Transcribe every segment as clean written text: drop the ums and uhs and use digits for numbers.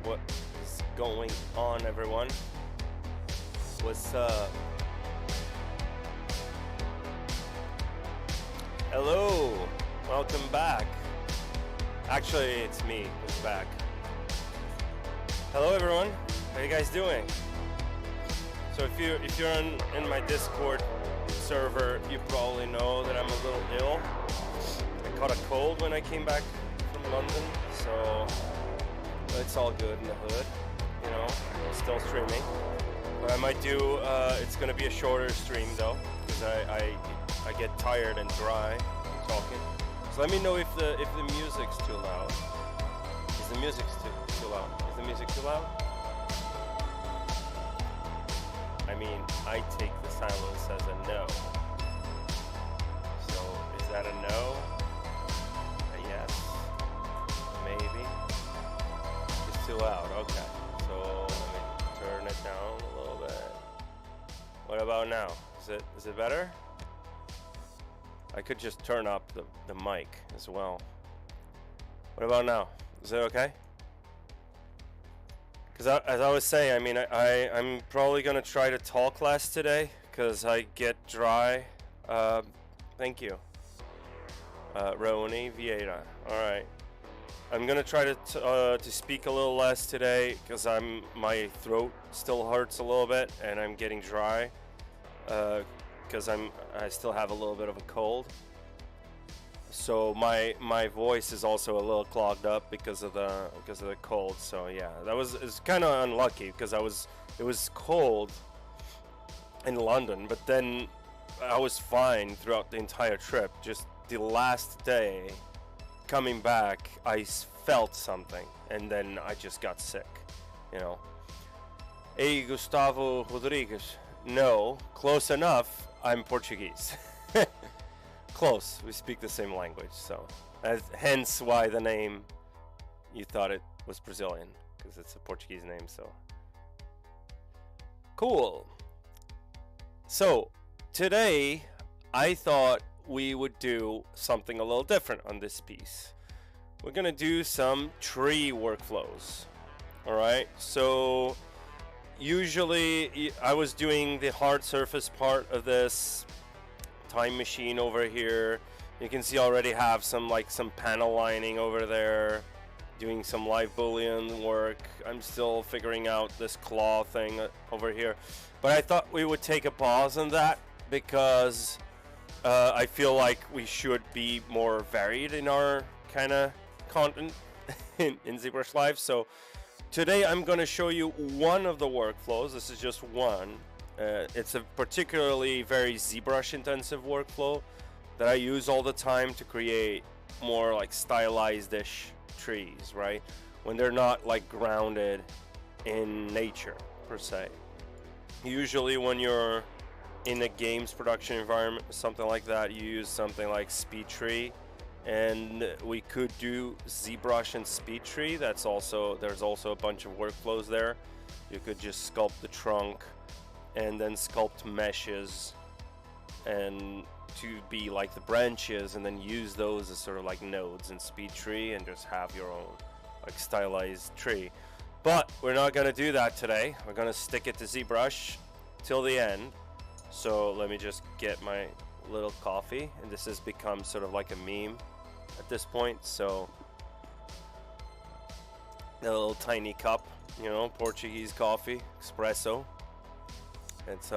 What is going on, everyone? What's up? Hello, welcome back. Actually, it's me who's back. Hello, everyone. How you guys doing? So if you're in my Discord server, you probably know that I'm a little ill. I caught a cold when I came back from London, so it's all good in the hood, you know. Still streaming. What I might do, it's gonna be a shorter stream though, because I get tired and dry talking. So let me know if the music's too loud. Is the music too loud? Is the music too loud? I mean, I take the silence as a no. So is that a no? A yes? Maybe? It's too loud. Okay. So let me turn it down a little bit. What about now? Is it better? I could just turn up the mic as well. What about now? Is it okay? Because as I was saying, I mean, I'm probably going to try to talk less today because I get dry. Thank you. Roni Vieira. All right. I'm going to try to speak a little less today because my throat still hurts a little bit and I'm getting dry because I still have a little bit of a cold. So my voice is also a little clogged up because of the cold. So yeah, it's kind of unlucky because it was cold in London, but then I was fine throughout the entire trip. Just the last day coming back, I felt something, and then I just got sick. You know. Hey, Gustavo Rodriguez. No, close enough. I'm Portuguese. Close. We speak the same language, so hence why the name, you thought it was Brazilian because it's a Portuguese name. So cool. So today I thought we would do something a little different on this piece. We're gonna do some tree workflows. All right. So usually I was doing the hard surface part of this time machine over here. You can see I already have some panel lining over there, doing some live boolean work. I'm still figuring out this claw thing over here, but I thought we would take a pause on that because I feel like we should be more varied in our kind of content in ZBrush Live. So today I'm going to show you one of the workflows. This is just one. It's a particularly very ZBrush intensive workflow that I use all the time to create more like stylized-ish trees, right? When they're not like grounded in nature per se. Usually when you're in a games production environment, something like that, you use something like SpeedTree, and we could do ZBrush and SpeedTree. There's also a bunch of workflows there. You could just sculpt the trunk and then sculpt meshes and to be like the branches, and then use those as sort of like nodes in SpeedTree and just have your own like stylized tree. But we're not going to do that today. We're going to stick it to ZBrush till the end. So let me just get my little coffee, and this has become sort of like a meme at this point. So a little tiny cup, you know, Portuguese coffee, espresso. It's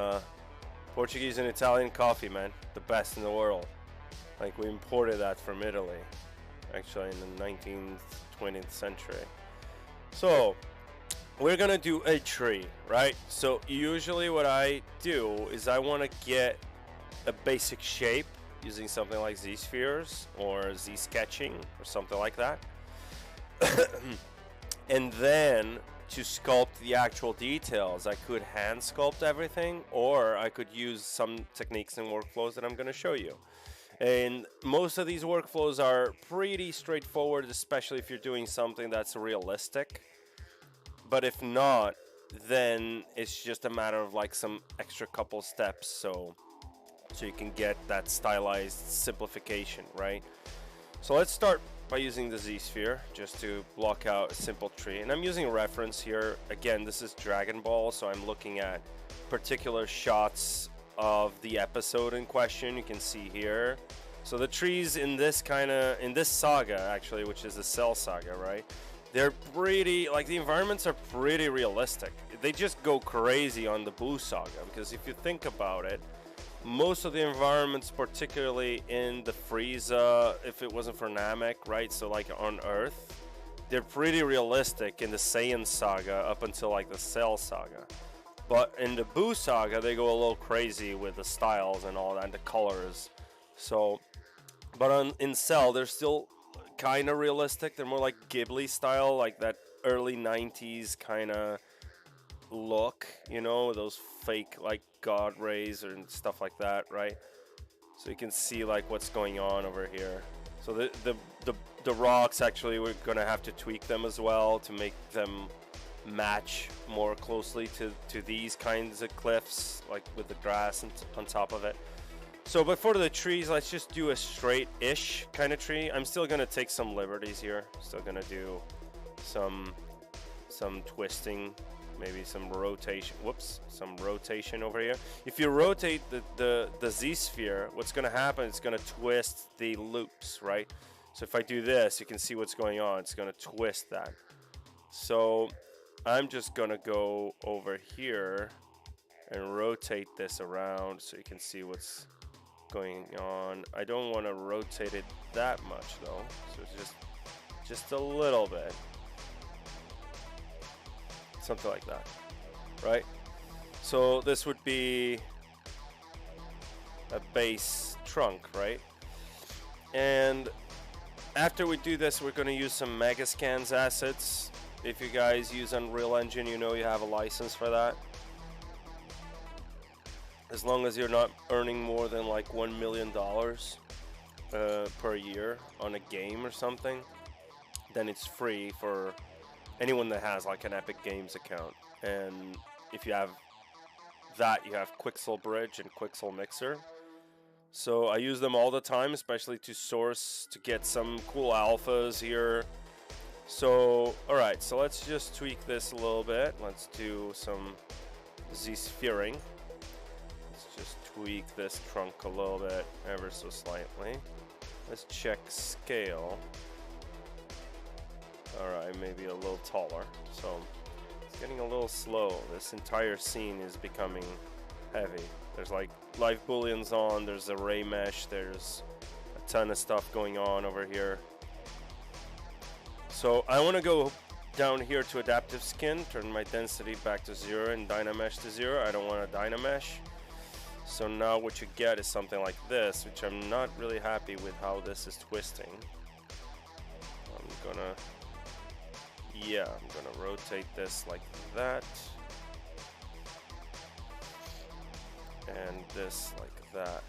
Portuguese and Italian coffee, man, the best in the world. Like, we imported that from Italy, actually, in the 19th, 20th century. So we're gonna do a tree, right? So usually what I do is I want to get a basic shape using something like Z-spheres or ZSketching or something like that. And then to sculpt the actual details, I could hand sculpt everything, or I could use some techniques and workflows that I'm going to show you. And most of these workflows are pretty straightforward, especially if you're doing something that's realistic. But if not, then it's just a matter of like some extra couple steps so you can get that stylized simplification, right? So let's start by using the Z-sphere just to block out a simple tree. And I'm using a reference here. Again, this is Dragon Ball, so I'm looking at particular shots of the episode in question. You can see here. So the trees in this saga, actually, which is the Cell Saga, right? They're pretty, like, the environments are pretty realistic. They just go crazy on the Boo Saga, because if you think about it, most of the environments, particularly in the Frieza, if it wasn't for Namek, right, so like on Earth, they're pretty realistic in the Saiyan Saga up until like the Cell Saga. But in the Boo Saga, they go a little crazy with the styles and all that, and the colors. So, but in Cell, they're still kind of realistic. They're more like Ghibli style, like that early 90s kind of look, you know, those fake like god rays and stuff like that, right? So you can see like what's going on over here. So the rocks, actually, we're gonna have to tweak them as well to make them match more closely to these kinds of cliffs, like with the grass on top of it. So, but for the trees, let's just do a straight-ish kind of tree. I'm still gonna take some liberties here. Still gonna do some twisting, maybe some rotation. Whoops, some rotation over here. If you rotate the Z-sphere, what's gonna happen? It's gonna twist the loops, right? So if I do this, you can see what's going on. It's gonna twist that. So I'm just gonna go over here and rotate this around so you can see what's going on. I don't want to rotate it that much though, so it's just a little bit, something like that, right? So this would be a base trunk, right? And after we do this, we're going to use some Megascans assets. If you guys use Unreal Engine, you know you have a license for that. As long as you're not earning more than like $1 million per year on a game or something, then it's free for anyone that has like an Epic Games account. And if you have that, you have Quixel Bridge and Quixel Mixer. So I use them all the time, especially to source, to get some cool alphas here. So, alright, so let's just tweak this a little bit. Let's do some Z-sphering. Just tweak this trunk a little bit, ever so slightly. Let's check scale. Alright, maybe a little taller. So it's getting a little slow. This entire scene is becoming heavy. There's like live booleans on, there's array mesh, there's a ton of stuff going on over here. So I want to go down here to adaptive skin, turn my density back to 0 and DynaMesh to 0. I don't want a DynaMesh. So now what you get is something like this, which I'm not really happy with how this is twisting. I'm gonna rotate this like that. And this like that.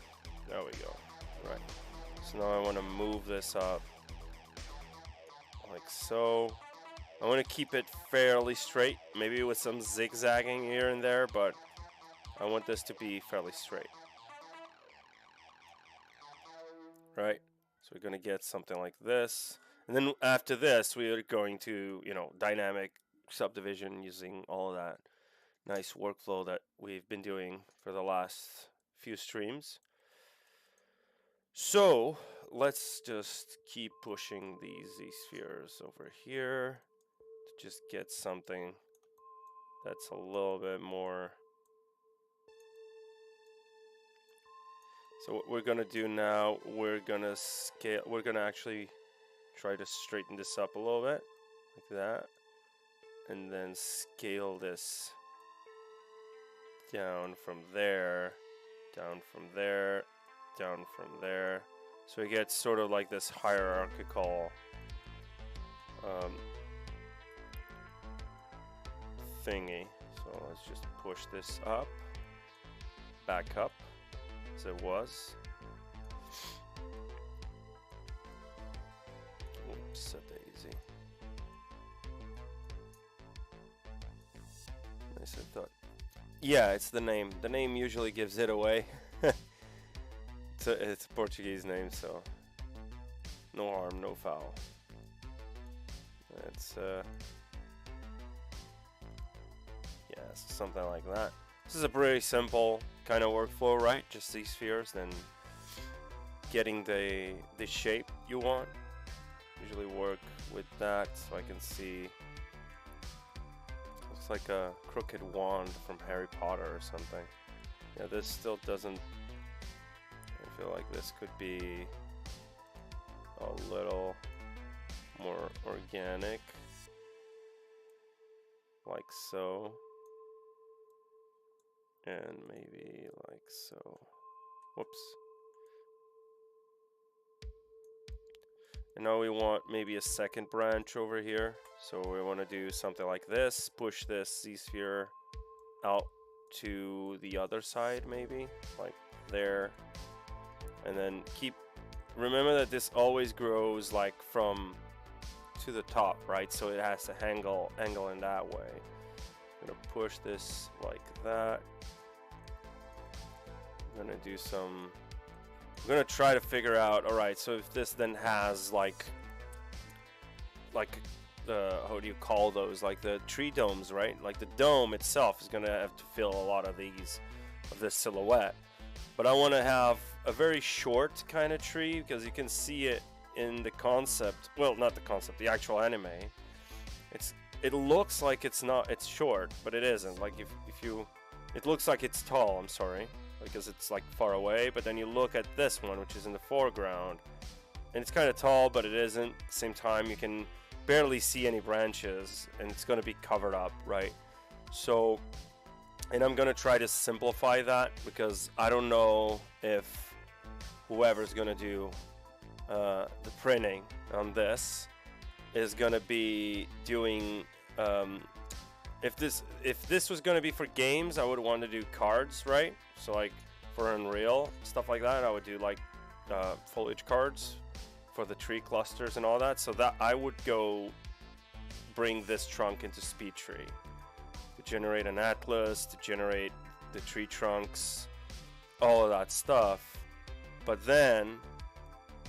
There we go. Right. So now I want to move this up like so. I want to keep it fairly straight, maybe with some zigzagging here and there, but I want this to be fairly straight. Right? So we're going to get something like this. And then after this, we are going to, you know, dynamic subdivision using all of that nice workflow that we've been doing for the last few streams. So let's just keep pushing these Z-spheres over here to just get something that's a little bit more. So what we're gonna do now, we're gonna actually try to straighten this up a little bit, like that, and then scale this down from there, down from there, down from there. So we get sort of like this hierarchical thingy. So let's just push this up, back up, as it was. Oops, a daisy. Nice, I thought. Yeah, it's the name. The name usually gives it away. It's a Portuguese name, so no harm, no foul. It's yeah, so something like that. This is a pretty simple kind of workflow, right? Just these spheres, then getting the shape you want. Usually work with that so I can see. Looks like a crooked wand from Harry Potter or something. Yeah, this still doesn't. I feel like this could be a little more organic, like so, and maybe like so. Whoops. And now we want maybe a second branch over here. So we want to do something like this, push this Z-sphere out to the other side, maybe like there, and then remember that this always grows like from to the top, right? So it has to angle in that way. I'm gonna push this like that. I'm gonna do some. I'm gonna try to figure out. All right, so if this then has like the, how do you call those? Like the tree domes, right? Like the dome itself is gonna have to fill a lot of this silhouette. But I want to have a very short kind of tree because you can see it in the concept. Well, not the concept, the actual anime. It looks like it's short, but it isn't. Like it looks like it's tall. I'm sorry, because it's like far away. But then you look at this one, which is in the foreground, and it's kind of tall, but it isn't. At the same time, you can barely see any branches, and it's going to be covered up, right? So, and I'm going to try to simplify that because I don't know if whoever's going to do the printing on this is going to be doing if this was going to be for games, I would want to do cards, right? So like for Unreal, stuff like that, I would do like foliage cards for the tree clusters and all that. So that I would go bring this trunk into SpeedTree to generate an atlas, to generate the tree trunks, all of that stuff. But then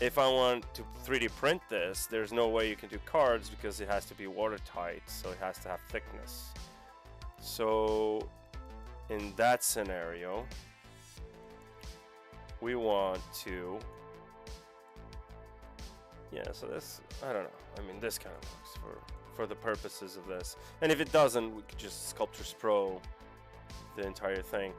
if I want to 3D print this, there's no way you can do cards because it has to be watertight, so it has to have thickness. So in that scenario, we want to, yeah, so this, I don't know, I mean this kind of works for the purposes of this. And if it doesn't, we could just Sculptris Pro the entire thing.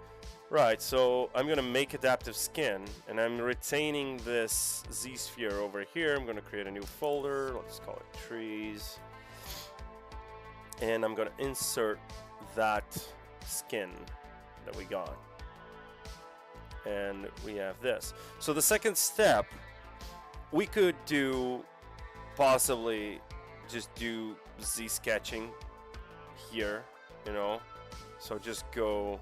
Right, so I'm gonna make adaptive skin, and I'm retaining this Z-sphere over here. I'm gonna create a new folder, let's call it trees, and I'm gonna insert that skin that we got, and we have this. So the second step, we could do possibly just do ZSketching here, you know, so just go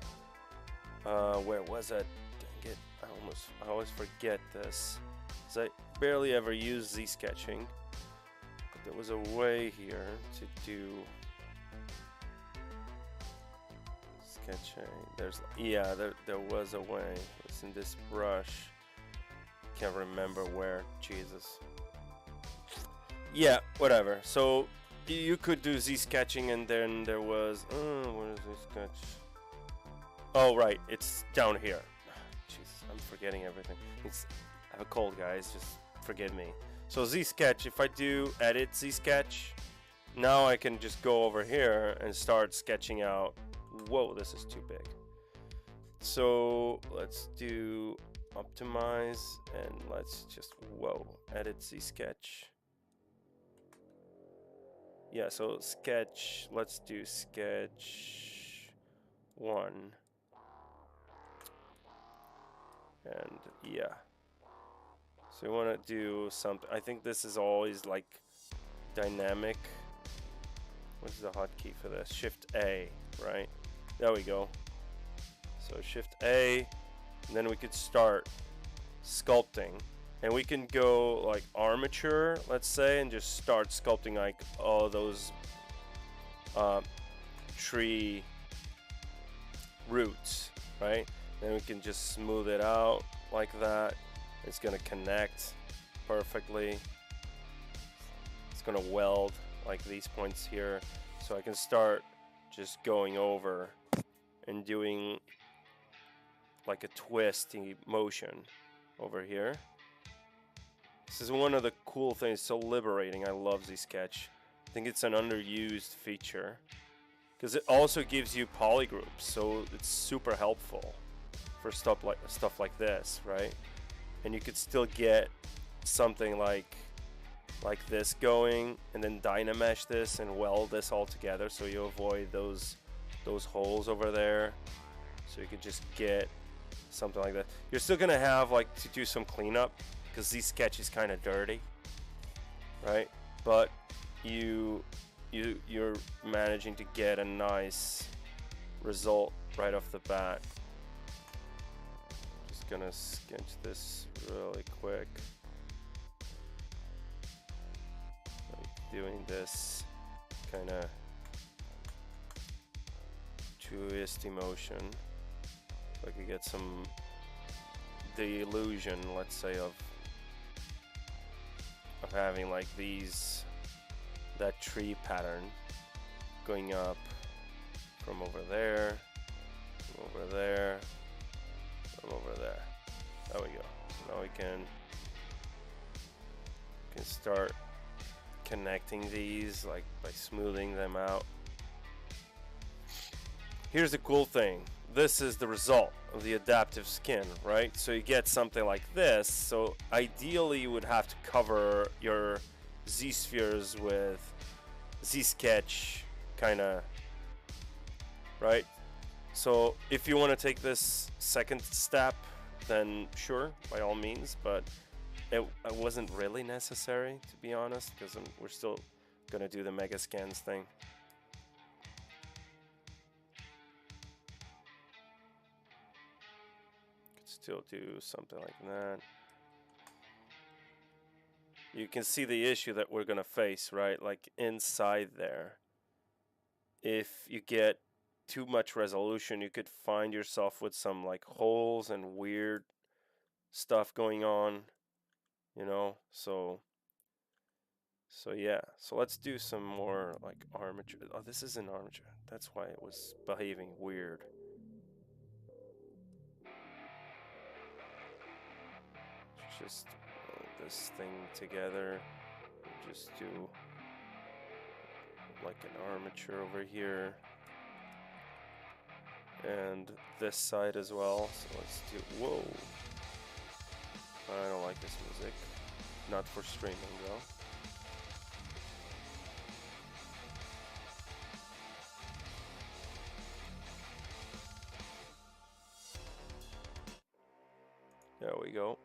where was it? Dang it, I always forget this, because I barely ever use ZSketching, but there was a way here to do sketching. There was a way. It's in this brush. Can't remember where. Jesus. Yeah, whatever. So you could do ZSketching, and then there was what is ZSketch? Oh right, it's down here. Jesus, I'm forgetting everything. I have a cold, guys. Just forgive me. So ZSketch. If I do edit ZSketch, now I can just go over here and start sketching out. Whoa, this is too big. So let's do optimize, and let's just edit ZSketch. Yeah, so sketch. Let's do sketch 1. And yeah, so we want to do something. I think this is always like dynamic. What's the hotkey for this? Shift A, right? There we go. So Shift A, and then we could start sculpting, and we can go like armature, let's say, and just start sculpting like all those tree roots, right? Then we can just smooth it out like that. It's gonna connect perfectly. gonna weld like these points here, so I can start just going over and doing like a twisty motion over here. This is one of the cool things, so liberating. I love ZSketch. I think it's an underused feature because it also gives you polygroups, so it's super helpful for stuff like this, right? And you could still get something like this going, and then NanoMesh this and weld this all together, so you avoid those holes over there. So you could just get something like that. You're still gonna have like to do some cleanup because ZSketch is kind of dirty, right? But you're managing to get a nice result right off the bat. Just gonna sketch this really quick. Like doing this kind of twisty motion. So I could get the illusion, let's say, of having like that tree pattern going up from over there, from over there, from over there. There we go. So now we can start connecting these like by smoothing them out. Here's the cool thing. This is the result of the adaptive skin, right? So you get something like this. So ideally you would have to cover your Z-spheres with ZSketch kind of, right? So if you want to take this second step, then sure, by all means, but it wasn't really necessary, to be honest, because we're still going to do the mega scans thing. Still do something like that. You can see the issue that we're gonna face, right? Like inside there, if you get too much resolution, you could find yourself with some like holes and weird stuff going on, you know. So yeah, so let's do some more like armature. Oh, this is an armature, that's why it was behaving weird. Just this thing together, just do like an armature over here and this side as well. So let's do, whoa, I don't like this music, not for streaming though. There we go.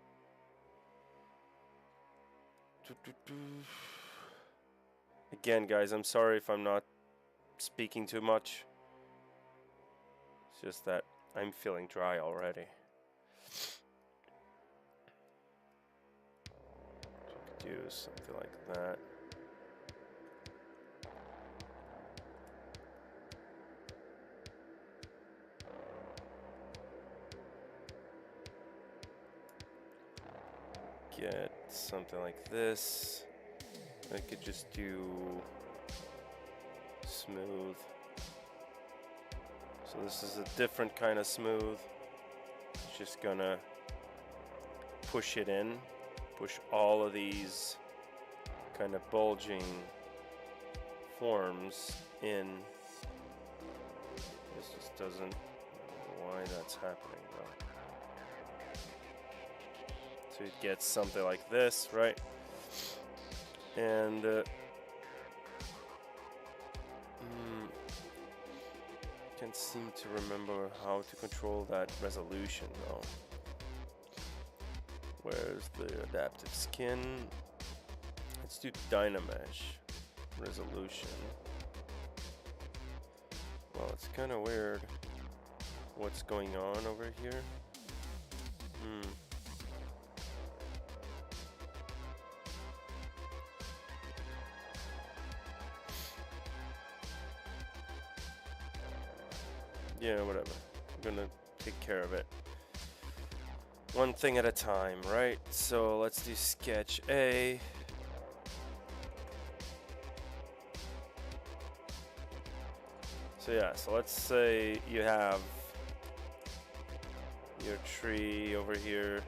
Again, guys, I'm sorry if I'm not speaking too much. It's just that I'm feeling dry already. Do something like that. Get something like this. I could just do smooth. So this is a different kind of smooth. It's just gonna push it in, push all of these kind of bulging forms in. This just doesn't, I don't know why that's happening though. So it gets something like this, right? And can't seem to remember how to control that resolution though. Where's the adaptive skin? Let's do NanoMesh resolution. Well, it's kind of weird what's going on over here. Yeah, whatever. I'm gonna take care of it. One thing at a time, right? So let's do sketch A. So yeah, so let's say you have your tree over here.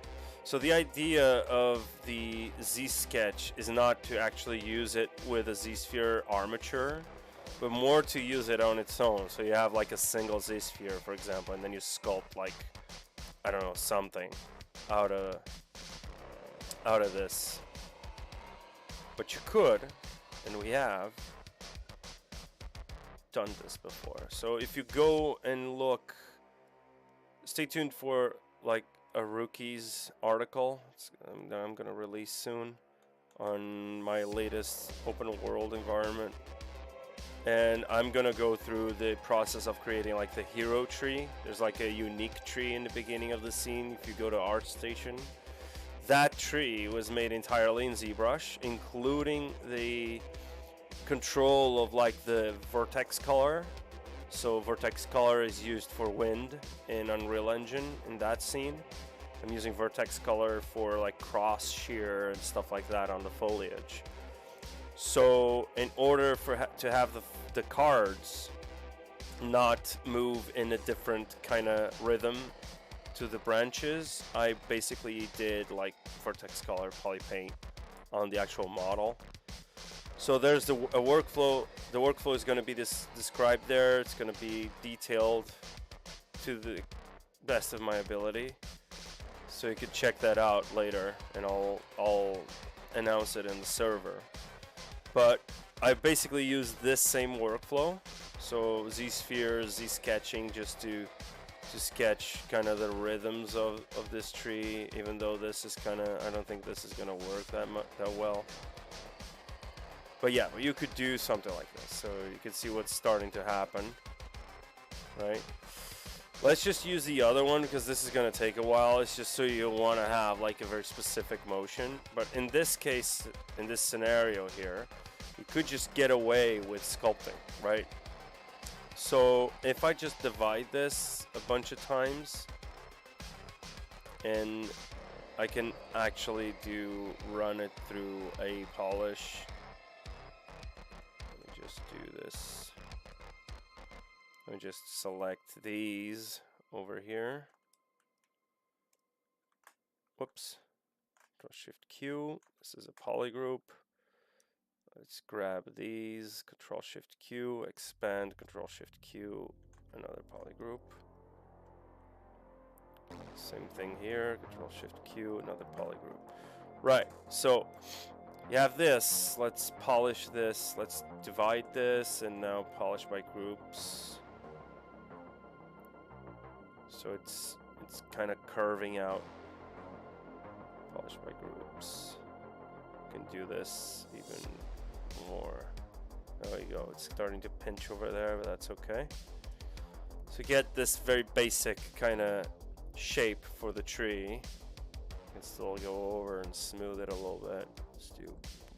So the idea of the Z-Sketch is not to actually use it with a Z-Sphere armature, but more to use it on its own. So you have like a single Z-Sphere, for example, and then you sculpt like, I don't know, something out of this. But you could, and we have done this before. So if you go and look, stay tuned for like a Rookies article that I'm gonna release soon on my latest open world environment, and I'm gonna go through the process of creating like the hero tree. There's like a unique tree in the beginning of the scene. If you go to ArtStation, that tree was made entirely in ZBrush, including the control of like the vertex color. So vertex color is used for wind in Unreal Engine in that scene. I'm using vertex color for like cross shear and stuff like that on the foliage. So in order to have the cards not move in a different kind of rhythm to the branches, I basically did like vertex color poly paint on the actual model. So there's a workflow. The workflow is going to be described there. It's going to be detailed to the best of my ability. So you could check that out later, and I'll announce it in the server. But I basically use this same workflow. So Z-Sphere, Z-Sketching, just to sketch kind of the rhythms of this tree, even though this is kind of, I don't think this is going to work that well. But yeah, you could do something like this, so you can see what's starting to happen, right? Let's just use the other one because this is going to take a while. It's just so you want to have like a very specific motion. But in this case, in this scenario here, you could just get away with sculpting, right? So if I just divide this a bunch of times, and I can actually run it through a polish. Just do this. Let me just select these over here. Whoops. Control-Shift-Q. This is a poly group. Let's grab these. Control-Shift-Q. Expand. Control-Shift-Q. Another poly group. Same thing here. Control-Shift-Q. Another poly group. Right. So you have this. Let's polish this. Let's divide this and now polish by groups. So it's kind of curving out. Polish by groups. You can do this even more. There we go. It's starting to pinch over there, but that's okay. So get this very basic kind of shape for the tree. You can still go over and smooth it a little bit. Let's do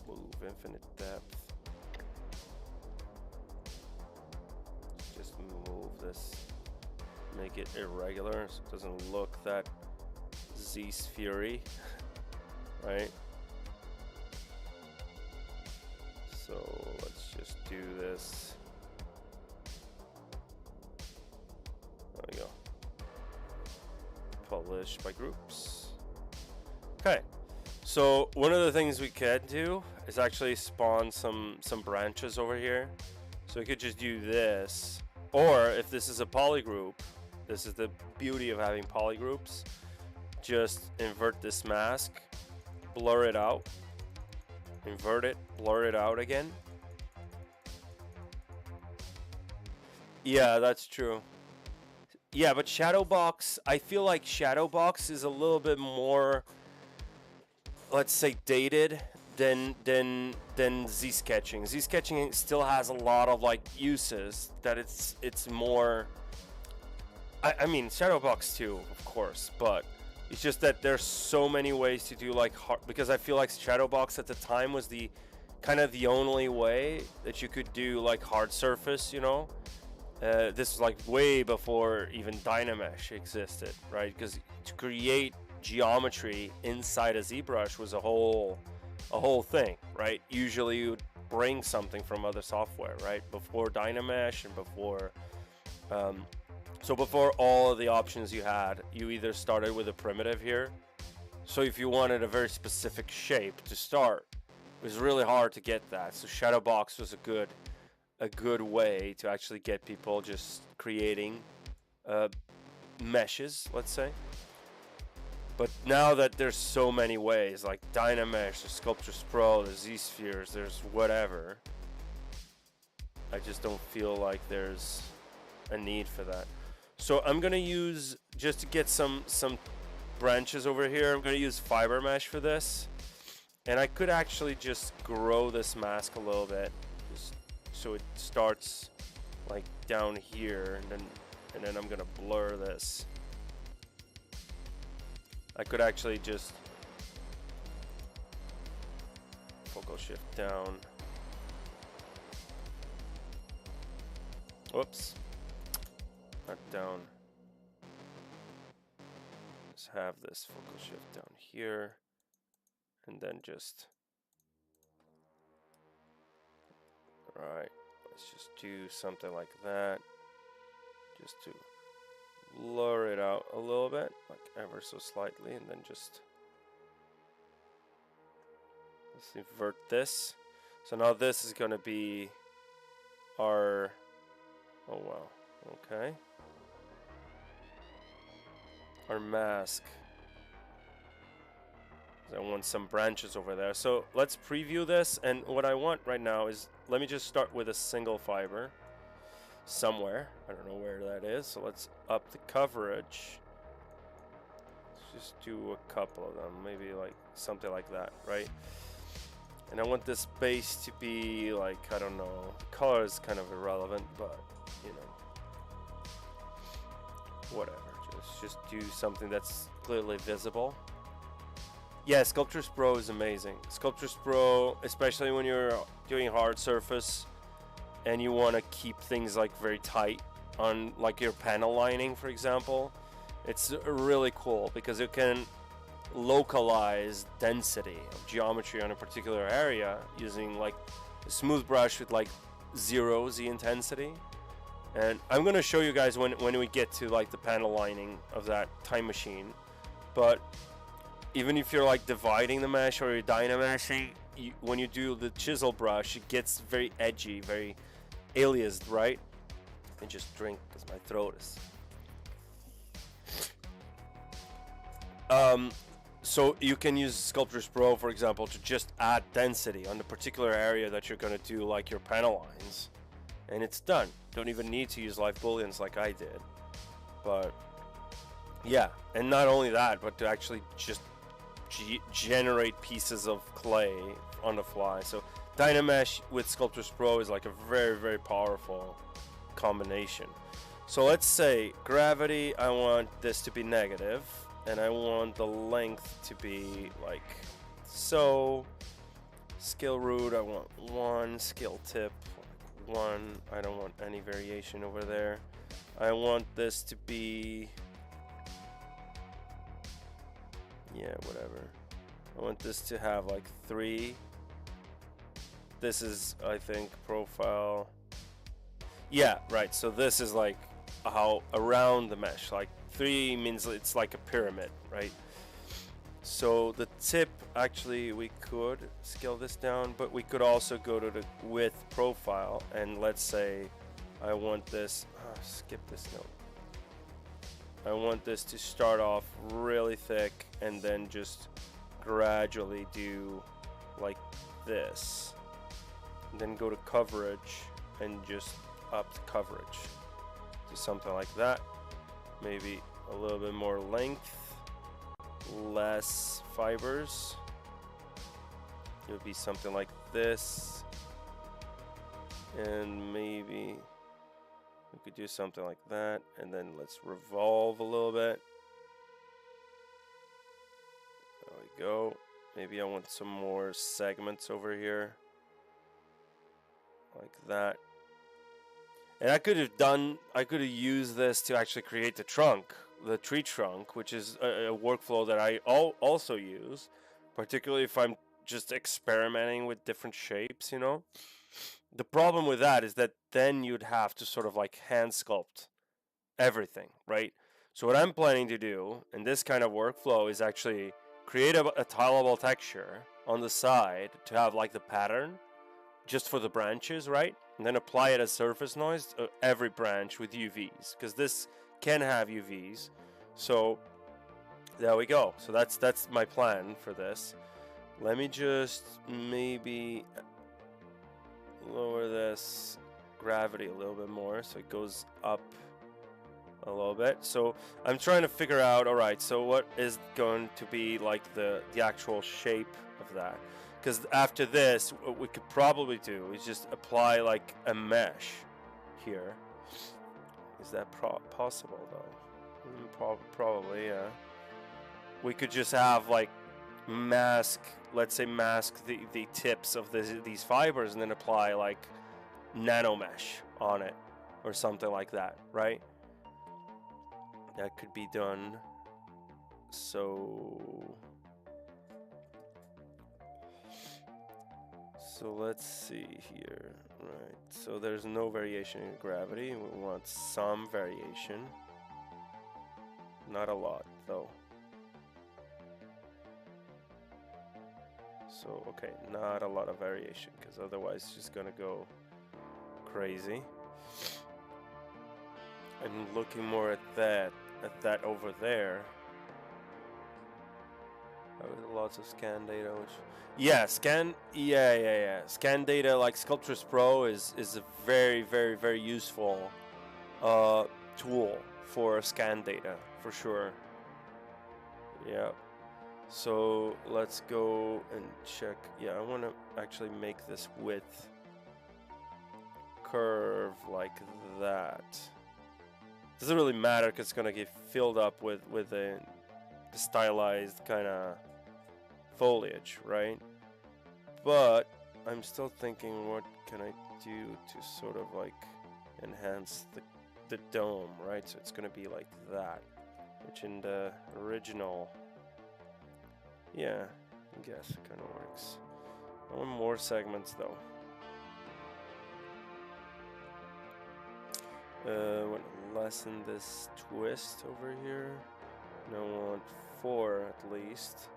move infinite depth. Just move this, make it irregular so it doesn't look that Z-sphere-y, right? So let's just do this. There we go. Polish by groups. Okay. So one of the things we can do is actually spawn some branches over here. So we could just do this, or if this is a poly group, this is the beauty of having poly groups. Just invert this mask, blur it out, invert it, blur it out again. Yeah, that's true. Yeah, but Shadowbox, I feel like Shadowbox is a little bit more, let's say, dated than ZSketching. ZSketching still has a lot of like uses that it's more. I mean, Shadowbox too, of course, but it's just that there's so many ways to do like hard, because I feel like Shadowbox at the time was the kind of the only way that you could do like hard surface, you know. This was like way before even NanoMesh existed, right? Because to create geometry inside a ZBrush was a whole thing, right? Usually you would bring something from other software, right? Before NanoMesh and before so before all of the options you had, you either started with a primitive here. So if you wanted a very specific shape to start, it was really hard to get that. So shadow box was a good way to actually get people just creating meshes, let's say. But now that there's so many ways, like NanoMesh, there's Sculptris Pro, there's Z-spheres, there's whatever, I just don't feel like there's a need for that. So I'm gonna use, just to get some branches over here, I'm gonna use FiberMesh for this. And I could actually just grow this mask a little bit, just so it starts like down here, and then I'm gonna blur this. I could actually just focal shift down. Whoops, not down. Just have this focal shift down here, and then just, all right, let's just do something like that, just to blur it out a little bit, like ever so slightly, and then just let's invert this. So now this is going to be our, oh wow, okay, our mask. I want some branches over there. So let's preview this, and what I want right now is, let me just start with a single fiber somewhere. I don't know where that is, so let's up the coverage. Let's just do a couple of them, maybe like something like that, right? And I want this base to be like, I don't know, the color is kind of irrelevant, but you know, whatever, just do something that's clearly visible. Yeah, Sculptris Pro is amazing. Sculptris Pro, especially when you're doing hard surface and you want to keep things like very tight on like your panel lining, for example, it's really cool because it can localize density of geometry on a particular area using like a smooth brush with like 0 Z intensity. And I'm going to show you guys when we get to like the panel lining of that time machine. But even if you're like dividing the mesh or you're dynameshing, when you do the chisel brush, it gets very edgy, very aliased, right? And just drink because my throat is. So you can use Sculptris Pro, for example, to just add density on the particular area that you're going to do like your panel lines, and it's done. Don't even need to use live booleans like I did. But yeah, and not only that, but to actually just generate pieces of clay on the fly. So NanoMesh with Sculptris Pro is like a very, very powerful combination. So let's say gravity, I want this to be negative, and I want the length to be like so. Scale root, I want 1. Scale tip, 1. I don't want any variation over there. I want this to be, yeah, whatever. I want this to have like 3. This is, I think, profile. Yeah, right. So this is like how around the mesh, like 3 means it's like a pyramid, right? So the tip, actually, we could scale this down, but we could also go to the width profile, and let's say I want this, skip this note. I want this to start off really thick and then just gradually do like this. And then go to coverage and just up the coverage to something like that. Maybe a little bit more length, less fibers. It would be something like this. And maybe we could do something like that, and then let's revolve a little bit. There we go. Maybe I want some more segments over here, like that. And I could have used this to actually create the trunk, the tree trunk, which is a workflow that I also use, particularly if I'm just experimenting with different shapes, you know. The problem with that is that then you'd have to sort of like hand sculpt everything, right? So what I'm planning to do in this kind of workflow is actually create a tileable texture on the side to have like the pattern just for the branches, right? And then apply it as surface noise to every branch with UVs, because this can have UVs. So there we go. So that's my plan for this. Let me just maybe lower this gravity a little bit more so it goes up a little bit. So I'm trying to figure out, all right, so what is going to be like the actual shape of that? Because after this, what we could probably do is just apply like a mesh here. Is that possible though? Probably, yeah. We could just have like mask, let's say mask the tips of these fibers and then apply like NanoMesh on it or something like that, right? That could be done. So let's see here, right? So there's no variation in gravity. We want some variation. Not a lot though. So, okay, not a lot of variation, because otherwise it's just gonna go crazy. I'm looking more at that over there. Oh, lots of scan data, which... Yeah, scan data, like Sculptris Pro is a very, very, very useful tool for scan data, for sure. Yeah. So let's go and check. Yeah, I want to actually make this width curve like that. Doesn't really matter because it's gonna get filled up with the stylized kind of foliage, right? But I'm still thinking, what can I do to sort of like enhance the dome, right? So it's gonna be like that, which in the original... Yeah, I guess it kind of works. I want more segments though. Want to lessen this twist over here. And I want 4 at least.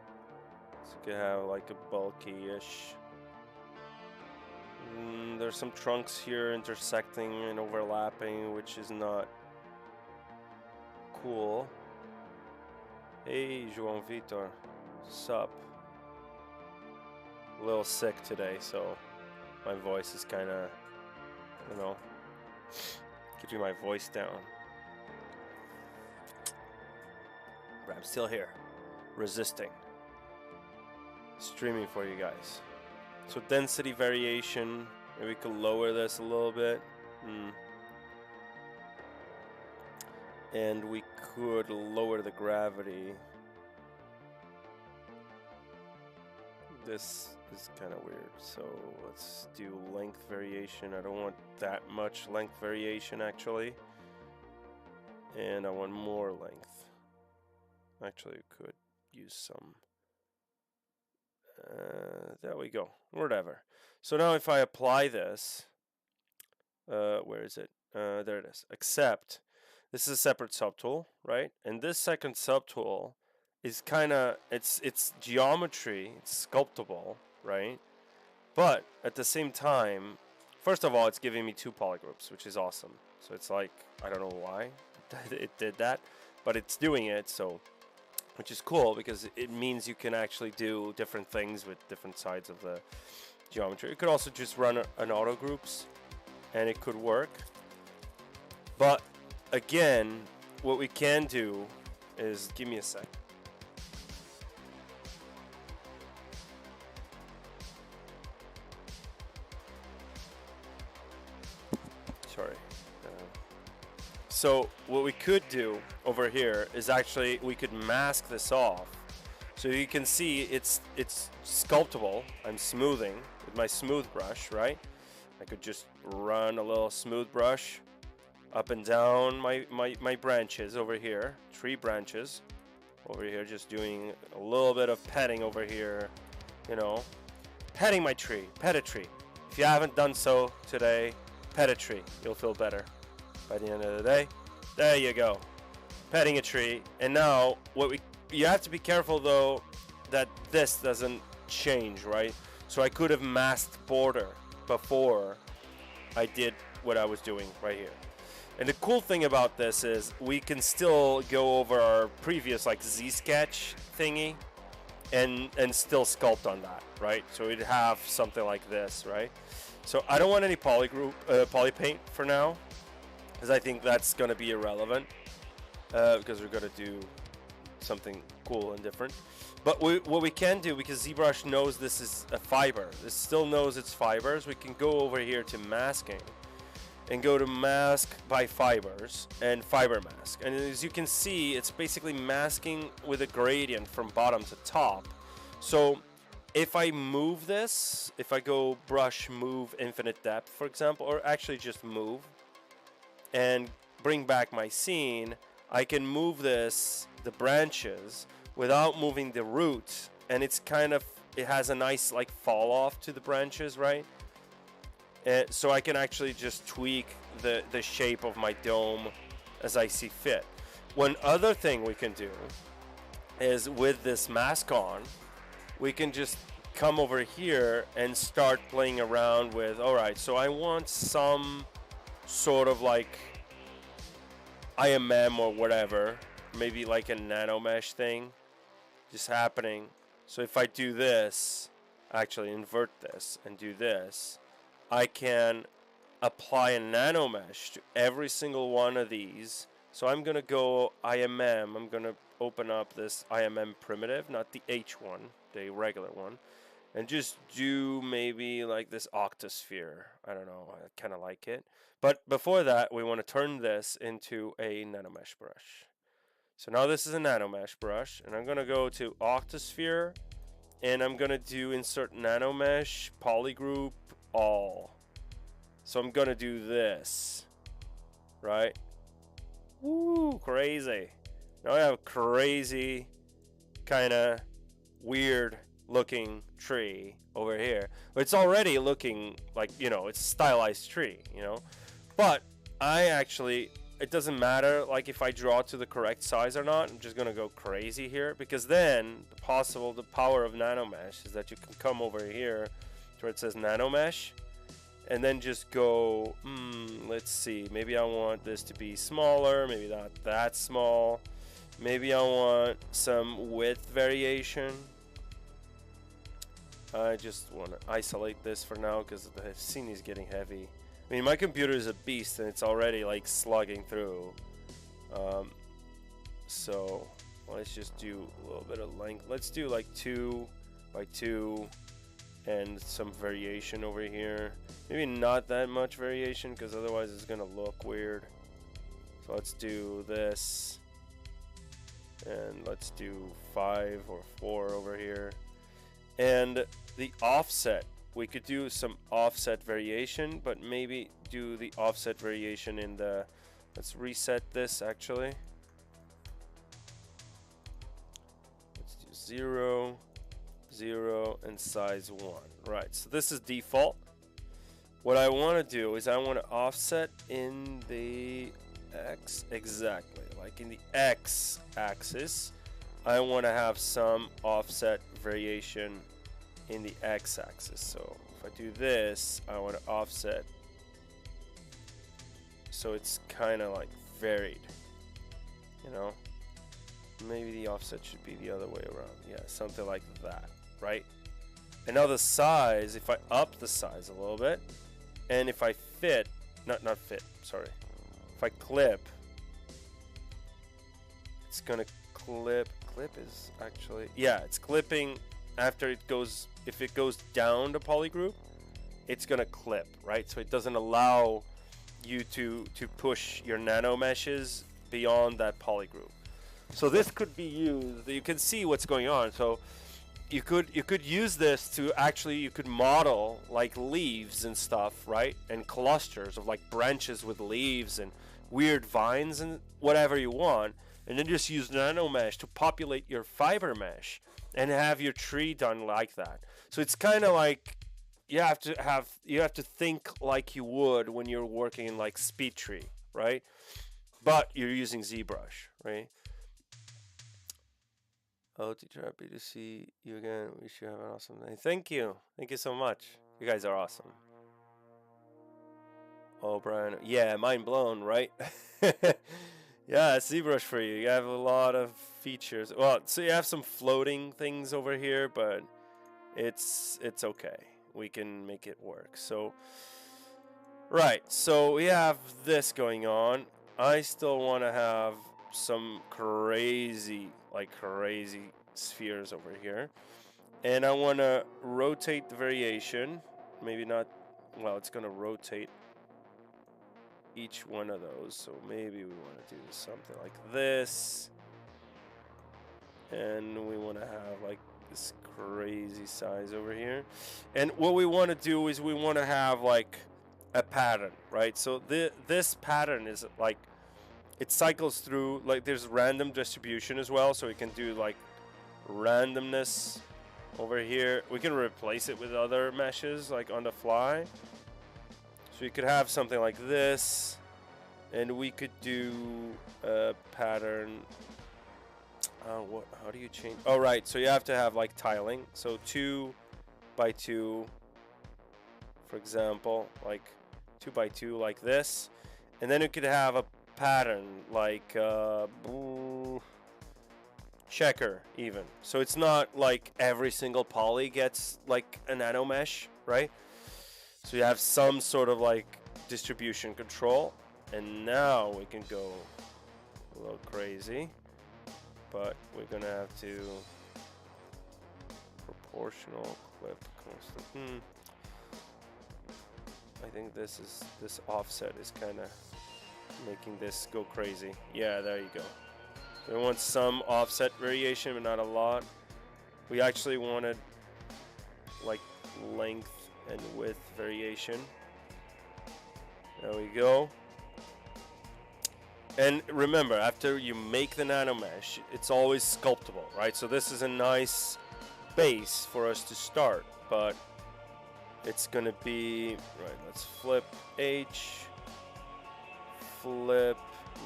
So you can have like a bulky-ish. There's some trunks here intersecting and overlapping, which is not cool. Hey, João Vitor. Sup? A little sick today, so my voice is kind of, you know, keeping my voice down. But I'm still here, resisting, streaming for you guys. So density variation, maybe we could lower this a little bit. And we could lower the gravity. This is kind of weird, so let's do length variation. I don't want that much length variation actually, and I want more length. Actually, we could use some. There we go, whatever. So now if I apply this, where is it? There it is. Except this is a separate subtool, right? And this second subtool is kind of, it's geometry, it's sculptable, right? But at the same time, first of all, it's giving me 2 polygroups, which is awesome. So it's like, I don't know why it did that, but it's doing it, so, which is cool because it means you can actually do different things with different sides of the geometry. You could also just run an auto groups and it could work. But again, what we can do is, give me a sec. Sorry. So what we could do over here is actually we could mask this off. So you can see it's sculptable. I'm smoothing with my smooth brush, right? I could just run a little smooth brush up and down my branches over here, 3 branches over here, just doing a little bit of petting over here, you know, petting my tree, pet a tree. If you haven't done so today, pet a tree. You'll feel better by the end of the day. There you go, petting a tree. And now you have to be careful though that this doesn't change, right? So I could have masked border before I did what I was doing right here. And the cool thing about this is we can still go over our previous like ZSketch thingy and still sculpt on that, right? So we'd have something like this, right? So I don't want any poly paint for now, because I think that's going to be irrelevant, because we're going to do something cool and different. But what we can do, because ZBrush knows this is a fiber, this still knows it's fibers, we can go over here to masking and go to mask by fibers and fiber mask. And as you can see, it's basically masking with a gradient from bottom to top. So if I move this, if I go brush, move, infinite depth, for example, or actually just move and bring back my scene, I can move this, the branches, without moving the roots, and it's kind of, it has a nice like fall off to the branches, right? So I can actually just tweak the shape of my dome as I see fit. One other thing we can do is with this mask on, we can just come over here and start playing around with, alright, so I want some sort of like IMM or whatever, maybe like a NanoMesh thing just happening. So if I do this, actually invert this and do this, I can apply a NanoMesh to every single one of these. So I'm going to go IMM. I'm going to open up this IMM primitive, not the H one, the regular one, and just do maybe like this octosphere. I don't know. I kind of like it. But before that, we want to turn this into a NanoMesh brush. So now this is a NanoMesh brush, and I'm going to go to octosphere, and I'm going to do insert NanoMesh, polygroup, all. So I'm gonna do this, right? Woo, crazy. Now I have a crazy kind of weird looking tree over here, but it's already looking like, you know, it's a stylized tree, you know. But I actually, it doesn't matter like if I draw to the correct size or not. I'm just gonna go crazy here, because then the power of NanoMesh is that you can come over here to where it says NanoMesh, and then just go, let's see, maybe I want this to be smaller, maybe not that small, maybe I want some width variation. I just want to isolate this for now because the scene is getting heavy. I mean, my computer is a beast and it's already like slugging through. So let's just do a little bit of length. Let's do like 2 by 2 and some variation over here. Maybe not that much variation because otherwise it's gonna look weird. So let's do this, and let's do 5 or 4 over here. And the offset, we could do some offset variation, but maybe do the offset variation in the, let's reset this actually. Let's do 0, 0, and size 1. Right, so this is default. What I want to do is I want to offset in the X, exactly, like in the X axis. I want to have some offset variation in the X axis. So if I do this, I want to offset so it's kind of like varied, you know. Maybe the offset should be the other way around. Yeah, something like that, right? And now the size, if I up the size a little bit, and if I fit, not fit, sorry. If I clip, it's gonna clip is actually, yeah, it's clipping after it goes, if it goes down to polygroup, it's gonna clip, right? So it doesn't allow you to push your nano meshes beyond that polygroup. So this could be used, you can see what's going on. So you could use this to actually, you could model like leaves and stuff, right? And clusters of like branches with leaves and weird vines and whatever you want. and then just use NanoMesh to populate your FiberMesh and have your tree done like that. So it's kind of like you have to think like you would when you're working in like speed tree, right? But you're using ZBrush, right? Oh, teacher, happy to see you again. We should have an awesome day. Thank you so much. You guys are awesome. Oh, Brian, yeah, mind blown, right? Yeah, it's ZBrush for you. You have a lot of features. Well, so you have some floating things over here, but it's okay. We can make it work. So, right. So we have this going on. I still want to have some crazy spheres over here, and I want to rotate the variation. Maybe not. Well, it's going to rotate each one of those, so maybe we want to do something like this, and we want to have like this crazy size over here. And what we want to do is we want to have like a pattern, right? So this pattern is like, it cycles through, like there's random distribution as well, so we can do like randomness over here. We can replace it with other meshes like on the fly. So you could have something like this, and we could do a pattern. How do you change? Oh, right. So you have to have like tiling. So 2 by 2, for example, like 2 by 2 like this, and then you could have a pattern like checker even. So it's not like every single poly gets like a NanoMesh, right? So you have some sort of like distribution control, and now we can go a little crazy, but we're gonna have to proportional clip constant. I think this offset is kind of making this go crazy. Yeah, there you go. We want some offset variation, but not a lot. We actually wanted like length and width variation. There we go. And remember, after you make the NanoMesh, it's always sculptable, right? So this is a nice base for us to start, but it's gonna be, right, let's flip H, flip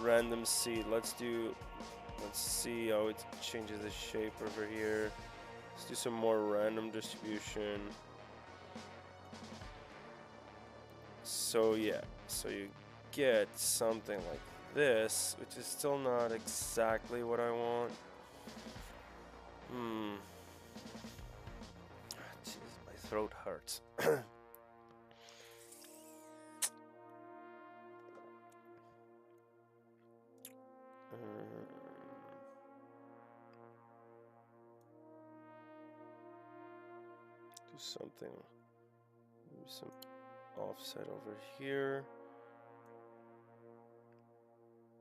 random seed. Let's see how it changes the shape over here. Let's do some more random distribution. So yeah, so you get something like this, which is still not exactly what I want. Jeez, my throat hurts. Do something, maybe some offset over here.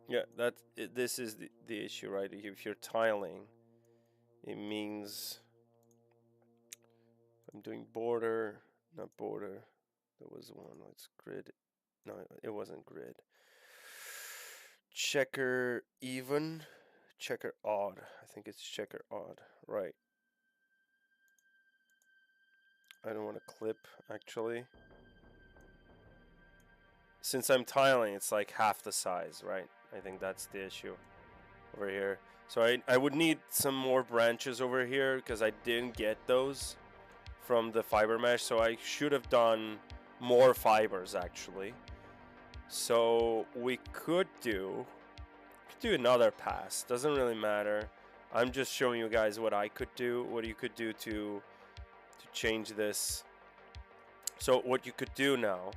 Yeah, this is the issue, right? If you're tiling, it means I'm doing border, not border. There was one. Let's grid. No, it wasn't grid. Checker even, checker odd. I think it's checker odd, right? I don't want to clip actually. Since I'm tiling, it's like half the size, right? I think that's the issue over here. So I would need some more branches over here because I didn't get those from the FiberMesh. So I should have done more fibers actually. So we could do another pass. Doesn't really matter. I'm just showing you guys what I could do, what you could do to change this. So what you could do now,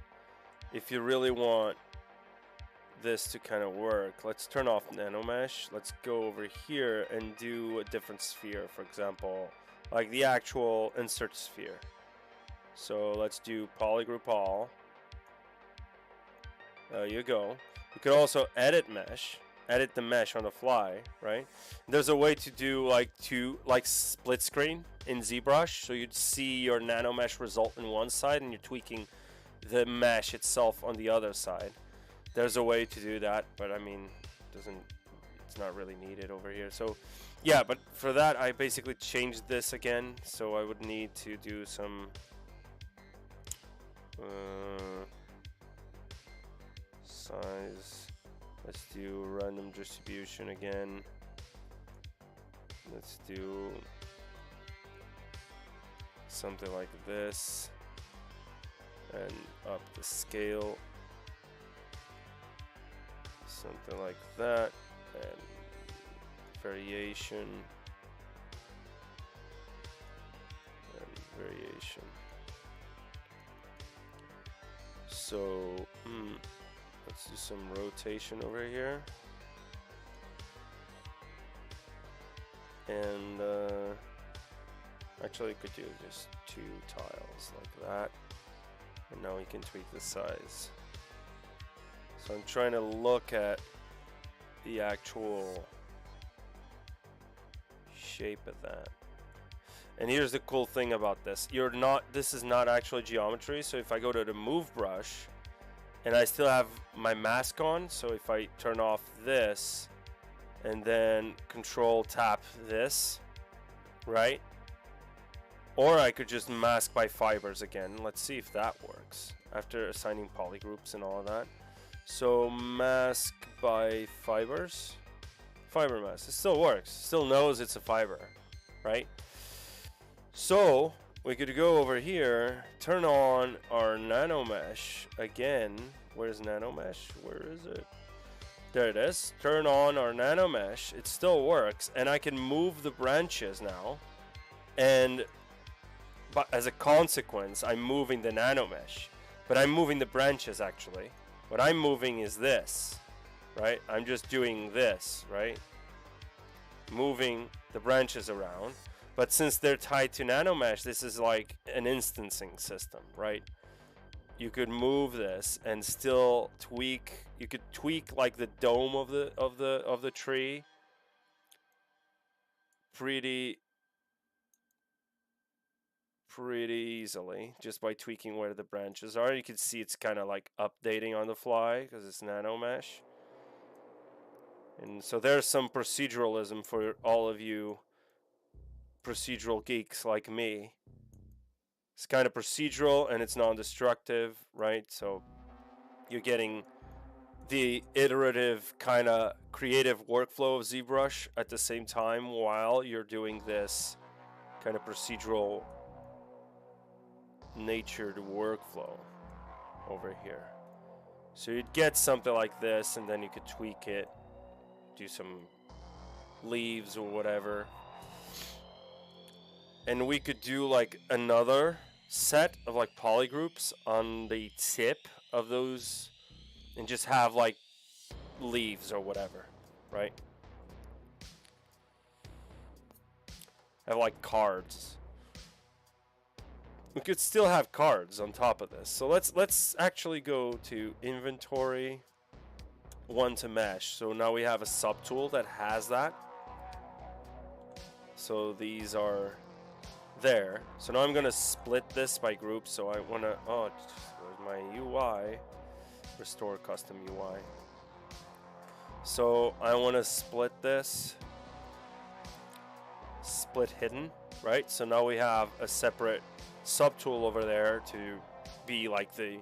if you really want this to kind of work, let's turn off NanoMesh. Let's go over here and do a different sphere, for example, like the actual insert sphere. So let's do polygroup all. There you go. You could also edit the mesh on the fly, right? There's a way to do like split screen in ZBrush, so you'd see your NanoMesh result in one side and you're tweaking the mesh itself on the other side. There's a way to do that, but I mean, it's not really needed over here. So yeah, but for that I basically changed this again, so I would need to do some size. Let's do random distribution again. Let's do something like this, and up the scale, something like that, and variation, and variation. So let's do some rotation over here, and actually, you could do just 2 tiles like that, and now we can tweak the size. So I'm trying to look at the actual shape of that. And here's the cool thing about this. This is not actually geometry, so if I go to the move brush, and I still have my mask on, so if I turn off this, and then control tap this, right? Or I could just mask by fibers again. Let's see if that works after assigning polygroups and all of that. So mask by fibers, FiberMesh. It still works. Still knows it's a fiber, right? So we could go over here, turn on our NanoMesh again. Where's NanoMesh? Where is it? There it is. Turn on our NanoMesh. It still works, and I can move the branches now. And but as a consequence, I'm moving the NanoMesh, but I'm moving the branches actually. What I'm moving is this, right? I'm just doing this, right? Moving the branches around. But since they're tied to NanoMesh, this is like an instancing system, right? You could move this and still tweak. You could tweak like the dome of the tree pretty easily just by tweaking where the branches are. You can see it's kind of like updating on the fly because it's NanoMesh. And so there's some proceduralism for all of you procedural geeks like me. It's kind of procedural and it's non-destructive, right? So you're getting the iterative kind of creative workflow of ZBrush at the same time while you're doing this kind of procedural natured workflow over here. So you'd get something like this, and then you could tweak it, do some leaves or whatever, and we could do like another set of like polygroups on the tip of those and just have like leaves or whatever, right? Have like cards. We could still have cards on top of this. So let's actually go to inventory, one to mesh. So now we have a subtool that has that. So these are there. So now I'm gonna split this by group. So I wanna, oh, where's my UI? Restore custom UI. So I wanna split this, split hidden, right? So now we have a separate subtool over there to be like the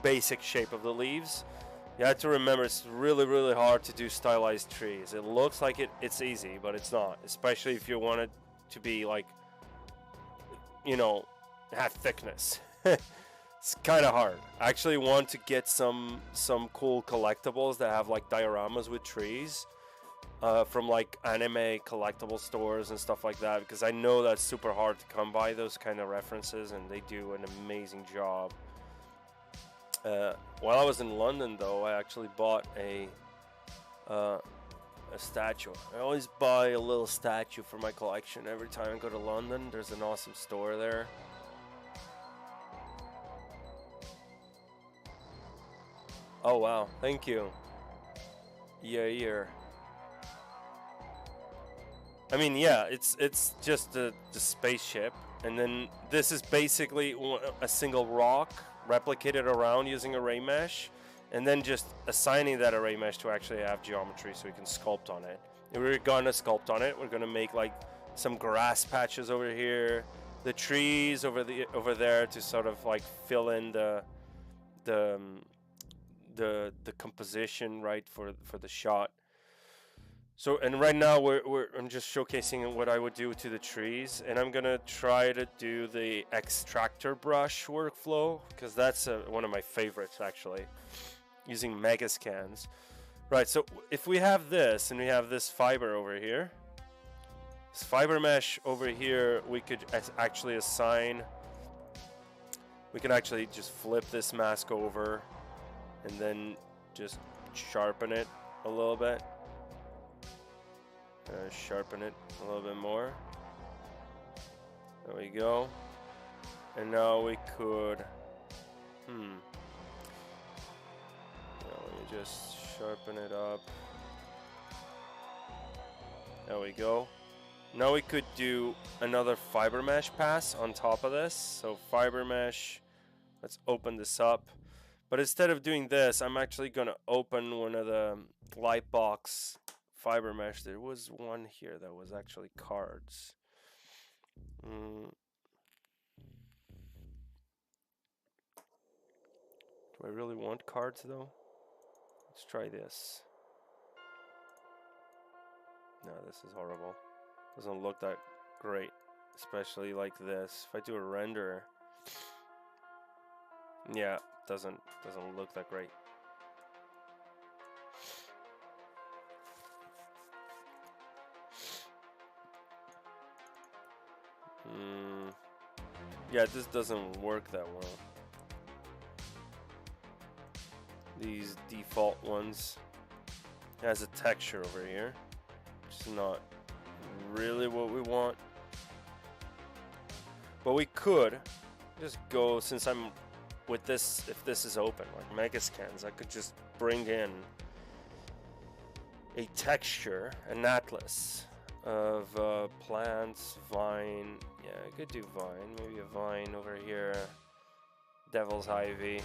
basic shape of the leaves. You have to remember it's really hard to do stylized trees. It looks like it's easy, but it's not, especially if you want it to be like, you know, have thickness. It's kind of hard. I actually want to get some cool collectibles that have like dioramas with trees from like anime collectible stores and stuff like that, because I know that's super hard to come by those kind of references, and they do an amazing job. While I was in London though, I actually bought a statue. I always buy a little statue for my collection every time I go to London. There's an awesome store there. Oh wow, thank you. Yeah. I mean, yeah, it's just the spaceship, and then this is basically a single rock replicated around using array mesh, and then just assigning that array mesh to actually have geometry so we can sculpt on it. And we're gonna sculpt on it. We're gonna make like some grass patches over here, the trees over there to sort of like fill in the composition, right, for the shot. So, and right now I'm just showcasing what I would do to the trees, and I'm gonna try to do the Extractor brush workflow because that's one of my favorites actually, using mega scans. Right, so if we have this and we have this fiber over here, this FiberMesh over here, we could actually assign, we can actually just flip this mask over and then just sharpen it a little bit. Sharpen it a little bit more. There we go. And now we could, now let me just sharpen it up. There we go. Now we could do another FiberMesh pass on top of this. So FiberMesh, let's open this up. But instead of doing this, I'm actually gonna open one of the Lightbox FiberMesh. There was one here that was actually cards. Do I really want cards though? Let's try this. No, this is horrible. Doesn't look that great, especially like this. If I do a render, yeah, doesn't look that great. Yeah, this doesn't work that well. These default ones, it has a texture over here, which is not really what we want. But we could just go, since I'm with this, if this is open, like mega scans, I could just bring in a texture, an atlas of plants, vine. Yeah, I could do vine, maybe a vine over here, devil's ivy.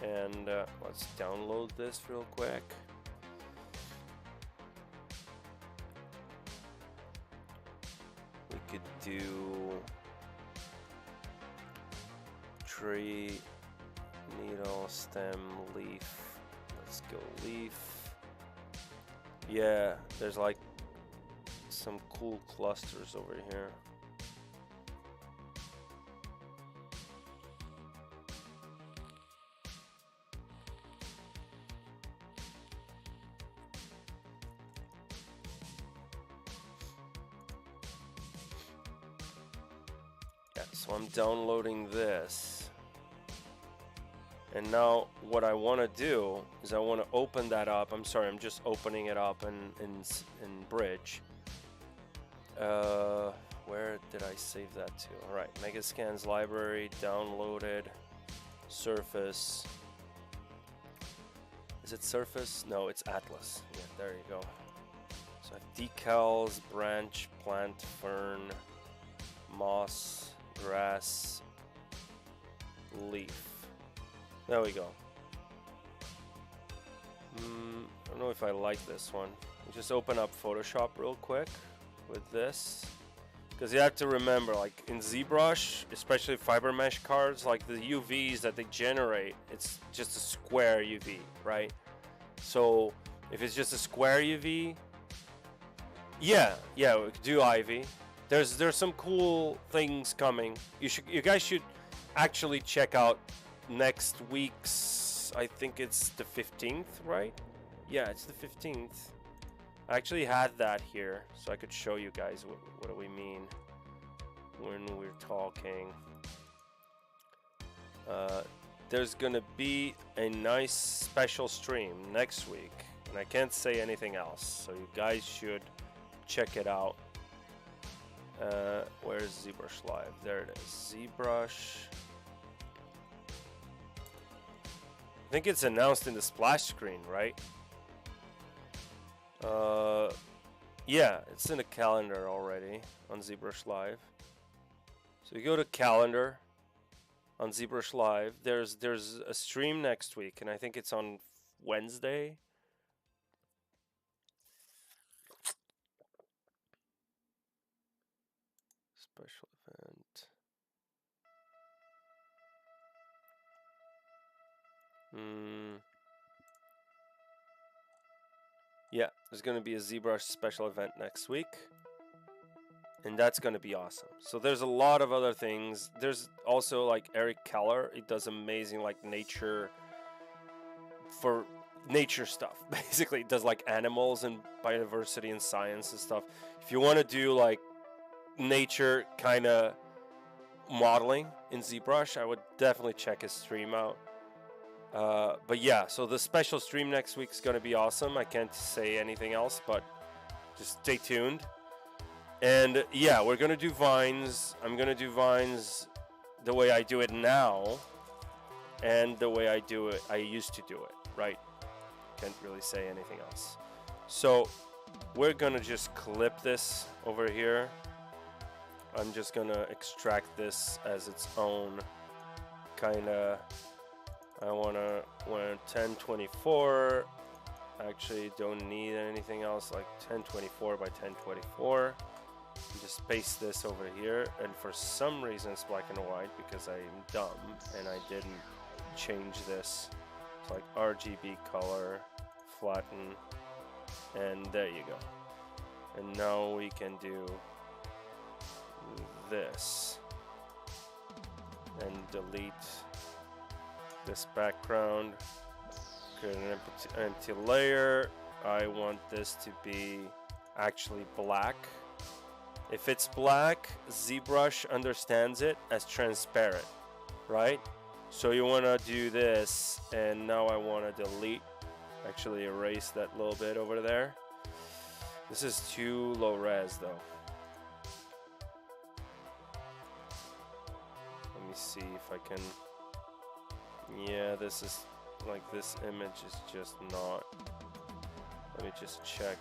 And let's download this real quick. We could do tree, needle, stem, leaf. Let's go leaf. Yeah, there's like some cool clusters over here. Yeah, so I'm downloading this. And now what I want to do is I want to open that up. I'm sorry, I'm just opening it up in Bridge. Where did I save that to? All right, Megascans library, downloaded, Surface. Is it Surface? No, it's Atlas. Yeah, there you go. So I have decals, branch, plant, fern, moss, grass, leaf. There we go. I don't know if I like this one. Just open up Photoshop real quick with this, because you have to remember, like in ZBrush, especially FiberMesh cards, like the UVs that they generate, it's just a square UV, right? So if it's just a square UV, yeah, we could do Ivy. There's some cool things coming. You guys should actually check out next week's, I think it's the 15th, right? Yeah, it's the 15th. I actually had that here, so I could show you guys what do we mean when we're talking. There's gonna be a nice special stream next week, and I can't say anything else, so you guys should check it out. Where's ZBrush Live? There it is. ZBrush. I think it's announced in the splash screen, right? Yeah, it's in the calendar already on ZBrush Live. So you go to calendar, on ZBrush Live. There's a stream next week, and I think it's on Wednesday. Special event. Yeah, there's going to be a ZBrush special event next week. And that's going to be awesome. So there's a lot of other things. There's also like Eric Keller. He does amazing like nature stuff. Basically, it does like animals and biodiversity and science and stuff. If you want to do like nature kind of modeling in ZBrush, I would definitely check his stream out. But yeah, so the special stream next week is going to be awesome. I can't say anything else, but just stay tuned. And yeah, we're going to do vines. I'm going to do vines the way I do it now and the way I used to do it, right? Can't really say anything else. So we're going to just clip this over here. I'm just going to extract this as its own kind of, I want 1024. Actually don't need anything else, like 1024 by 1024. Just paste this over here, and for some reason it's black and white because I'm dumb and I didn't change this. It's like RGB color, flatten, and there you go. And now we can do this and delete this background, create an empty layer. I want this to be actually black. If it's black, ZBrush understands it as transparent, right? So you want to do this, and now I want to delete, actually erase that little bit over there. This is too low res though. Let me see if I can, yeah, this is like, this image is just not, let me just check.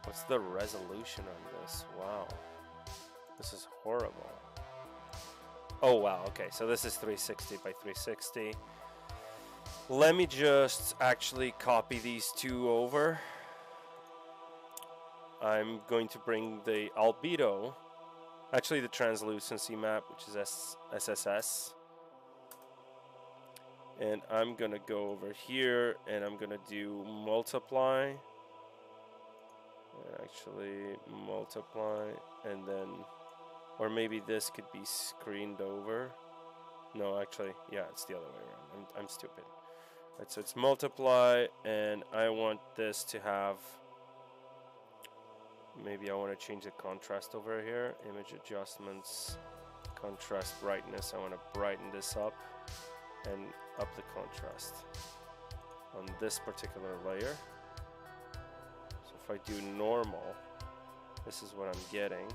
What's the resolution on this? Wow. This is horrible. Oh, wow. Okay, so this is 360 by 360. Let me just actually copy these two over. I'm going to bring the albedo, actually the translucency map, which is SSS. And I'm going to go over here and I'm going to do multiply. Actually multiply, and then, or maybe this could be screened over. No, actually, yeah, it's the other way around. I'm stupid. Right, so it's multiply, and I want this to have, maybe I want to change the contrast over here. Image adjustments, contrast brightness. I want to brighten this up and up the contrast on this particular layer. If I do normal, this is what I'm getting,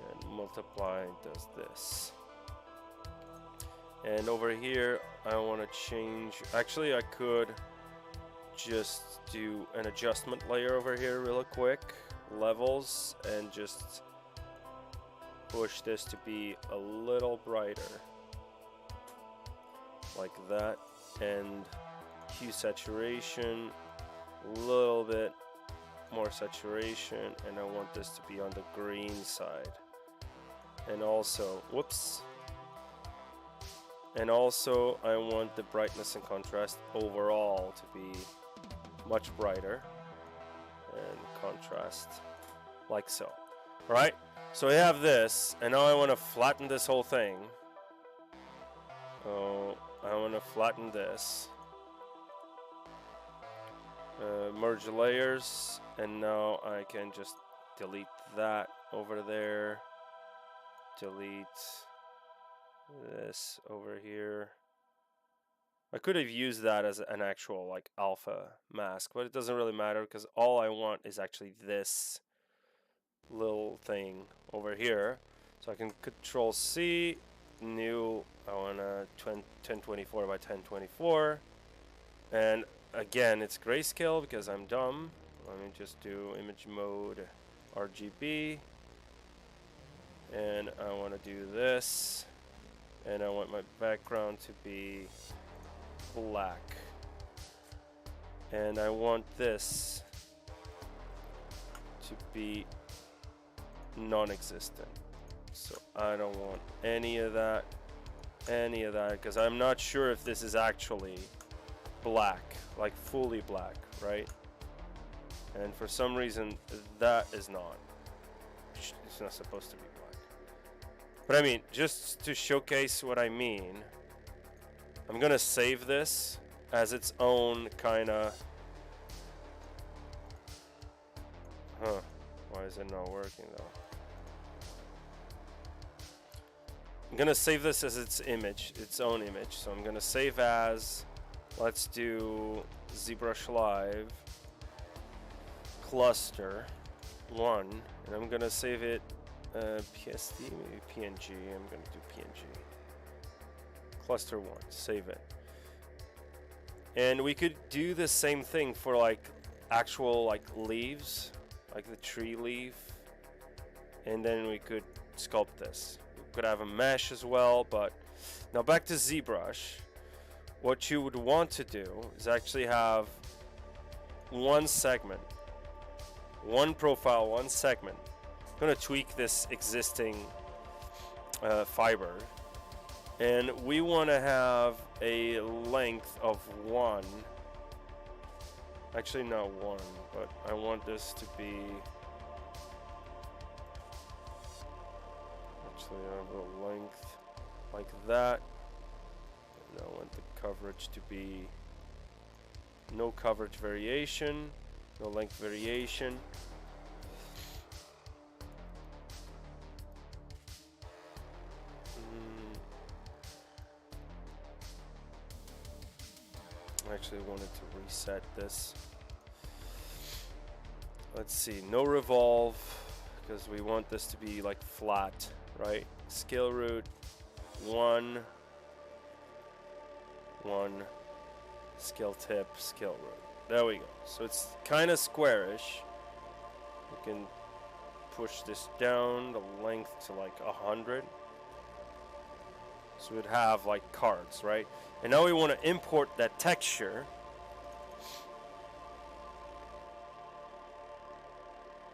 and multiply does this. And over here I want to change, actually I could just do an adjustment layer over here real quick, levels, and just push this to be a little brighter like that, and hue saturation, a little bit more saturation, and I want this to be on the green side. And also, whoops, and also I want the brightness and contrast overall to be much brighter, and contrast like so. All right, so I have this, and now I want to flatten this whole thing. Oh, I want to flatten this. Merge layers, and now I can just delete that over there, delete this over here. I could have used that as an actual like alpha mask, but it doesn't really matter because all I want is actually this little thing over here. So I can Control C, new, I want a 1024 by 1024, and again, it's grayscale because I'm dumb. Let me just do image mode RGB. And I want to do this, and I want my background to be black, and I want this to be non-existent. So I don't want any of that, because I'm not sure if this is actually black, like fully black, right? And for some reason that is not. It's not supposed to be black. But I mean, just to showcase what I mean, I'm gonna save this as its own kind of. Why is it not working though? I'm gonna save this as its own image. So I'm gonna save as, let's do ZBrush Live cluster 1, and I'm gonna save it PSD, maybe PNG. I'm gonna do PNG. Cluster 1, save it. And we could do the same thing for like actual like leaves, like the tree leaf, and then we could sculpt this. We could have a mesh as well. But now back to ZBrush. What you would want to do is actually have one segment, one profile, one segment. I'm gonna tweak this existing fiber, and we want to have a length of 1. Actually, not 1, but I want this to be. Actually, I have a length like that, and I want the coverage to be no coverage variation, no length variation. I actually wanted to reset this. Let's see, no revolve, because we want this to be like flat, right? Scale root 1, 1, scale tip, scale root. There we go. So it's kind of squarish. We can push this down the length to like 100. So we'd have like cards, right? And now we want to import that texture.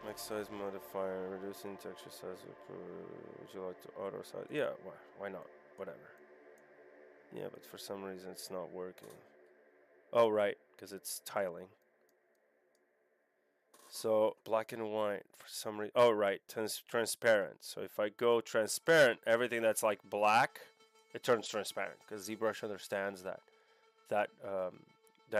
Max size modifier, reducing texture size. Would you like to auto size? Yeah, why not? Whatever. Yeah, but for some reason it's not working. Oh, right, because it's tiling. So black and white for some reason. Oh, right, transparent. So if I go transparent, everything that's like black, it turns transparent, because ZBrush understands that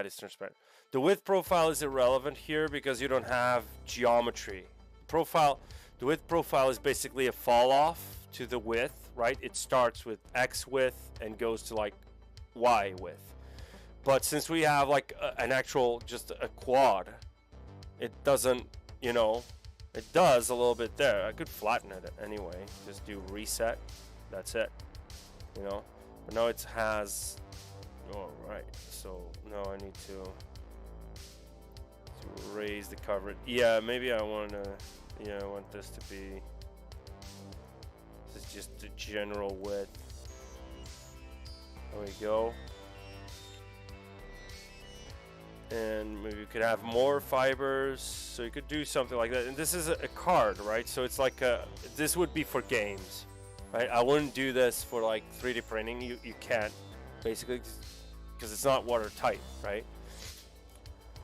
is transparent. The width profile is irrelevant here because you don't have geometry. The width profile is basically a fall off to the width, right? It starts with X width and goes to like Y width. But since we have like an actual, just a quad, it doesn't, you know, it does a little bit there. I could flatten it anyway. Just do reset. That's it. You know, but now it has. Oh, right. So now I need to raise the coverage. Yeah, maybe I want to. Yeah, I want this to be. This is just the general width. There we go. And maybe you could have more fibers, so you could do something like that. And this is a card, right? So it's like this would be for games, right? I wouldn't do this for like 3D printing. You can't, basically, because it's not watertight, right?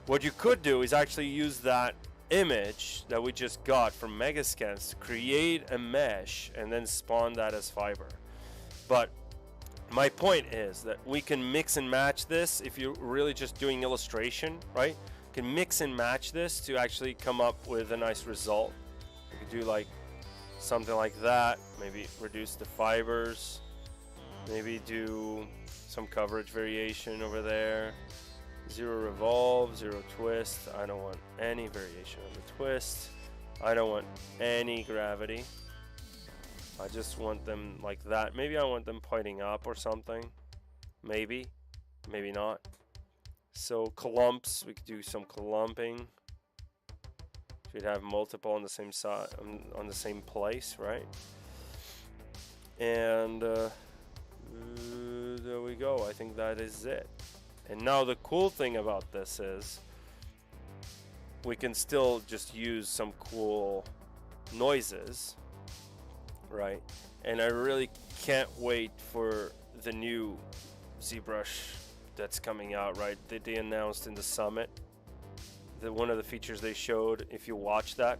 What you could do is actually use that image that we just got from Megascans to create a mesh and then spawn that as fiber. But my point is that we can mix and match this. If you're really just doing illustration, right? You can mix and match this to actually come up with a nice result. You could do like something like that. Maybe reduce the fibers. Maybe do some coverage variation over there. 0 revolve, 0 twist. I don't want any variation of the twist. I don't want any gravity. I just want them like that. Maybe I want them pointing up or something. Maybe. Maybe not. So clumps, we could do some clumping. We'd have multiple on the same side, on the same place, right? And there we go. I think that is it. And now the cool thing about this is we can still just use some cool noises, right? And I really can't wait for the new ZBrush that's coming out, right? They announced in the summit that one of the features they showed, if you watch that,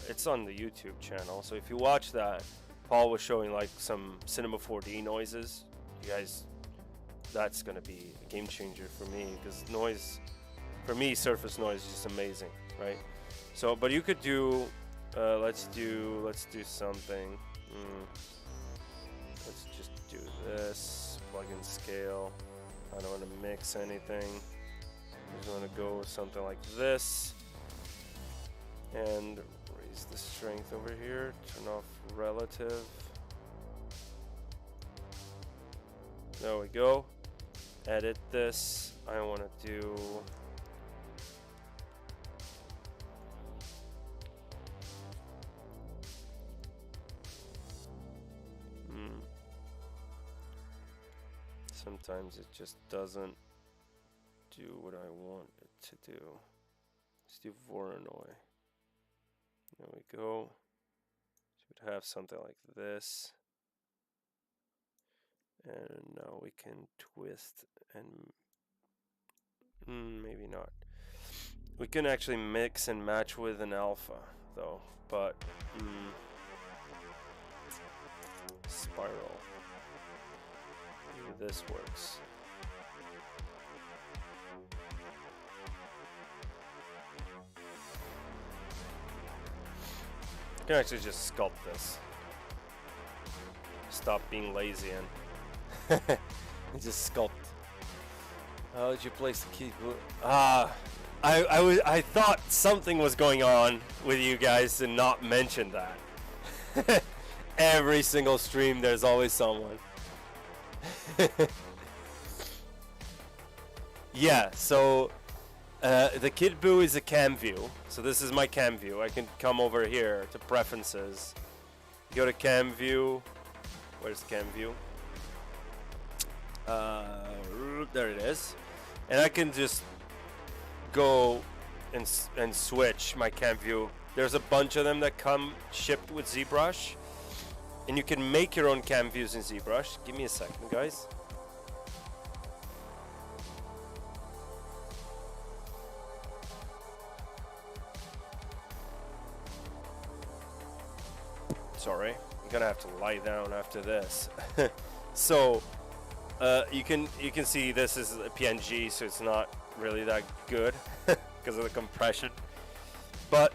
it's on the YouTube channel. So if you watch that, Paul was showing like some Cinema 4D noises. You guys, that's gonna be a game changer for me, because noise, for me, surface noise is just amazing, right? So, but you could do, let's do something. Let's just do this. Plug in scale. I don't want to mix anything. I just want to go with something like this. And raise the strength over here. Turn off relative. There we go. Edit this. I want to do... Sometimes it just doesn't do what I want it to do. Let's do Voronoi. There we go. Should have something like this. And now we can twist and maybe not. We can actually mix and match with an alpha though, but spiral. Maybe this works. I can actually just sculpt this. Stop being lazy and just sculpt. How did you place the key? I thought something was going on with you guys to not mention that. Every single stream, there's always someone. Yeah, so the kid boo is a cam view. So this is my cam view. I can come over here to preferences, go to cam view. Where's the cam view? There it is. And I can just go and switch my cam view. There's a bunch of them that come shipped with ZBrush, and you can make your own cam views in ZBrush. Give me a second, guys. Sorry, I'm gonna have to lie down after this. So you can see this is a PNG, so it's not really that good because of the compression. But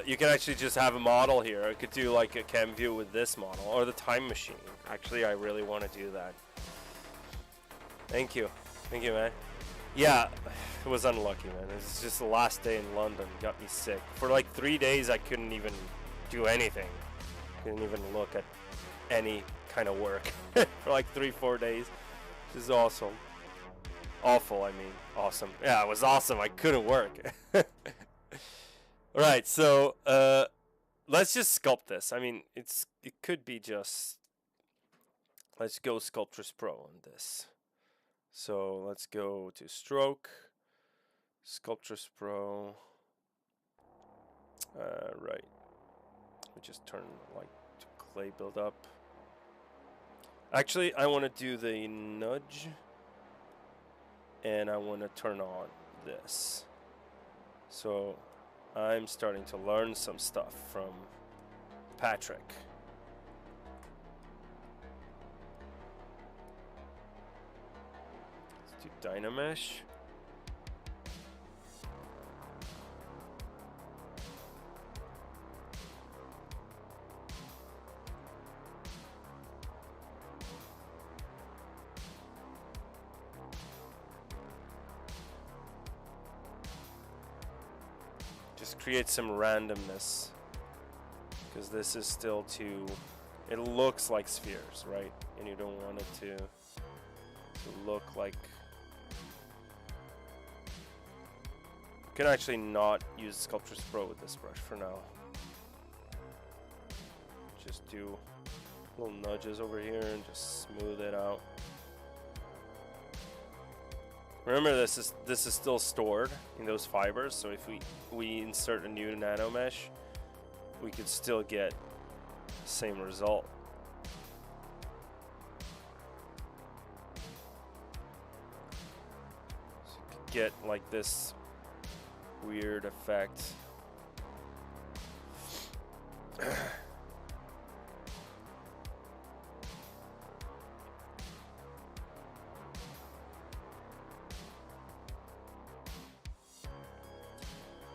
you can actually just have a model here. I could do like a cam view with this model or the time machine. Actually, I really want to do that. Thank you, man. Yeah, it was unlucky, man. It's just the last day in London got me sick. For like 3 days, I couldn't even do anything. Couldn't even look at any kind of work for like 3-4 days. This is awesome. Awful, I mean, awesome. Yeah, it was awesome. I couldn't work. Right, so let's just sculpt this. I mean, it could be just, let's go Sculptris Pro on this. So let's go to Stroke, Sculptris Pro. Right. We just turn light to clay build up. Actually, I want to do the nudge, and I want to turn on this. So I'm starting to learn some stuff from Patrick. Let's do NanoMesh. Create some randomness, because this is still too, it looks like spheres, right? And you don't want it to look like, you can actually not use Sculptris Pro with this brush for now. Just do Little nudges over here and just smooth it out. Remember, this is still stored in those fibers, so if we insert a new NanoMesh, we could still get the same result. So you could get like this weird effect.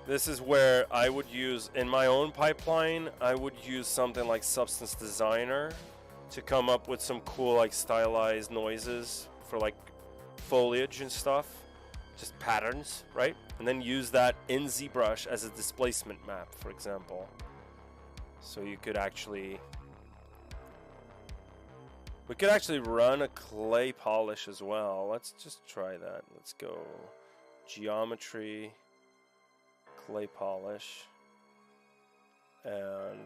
This is where I would use, in my own pipeline, I would use something like Substance Designer to come up with some cool like stylized noises for like foliage and stuff, just patterns, right? And then use that in ZBrush as a displacement map, for example. So you could actually, we could actually run a clay polish as well. Let's just try that. Let's go geometry, clay polish, and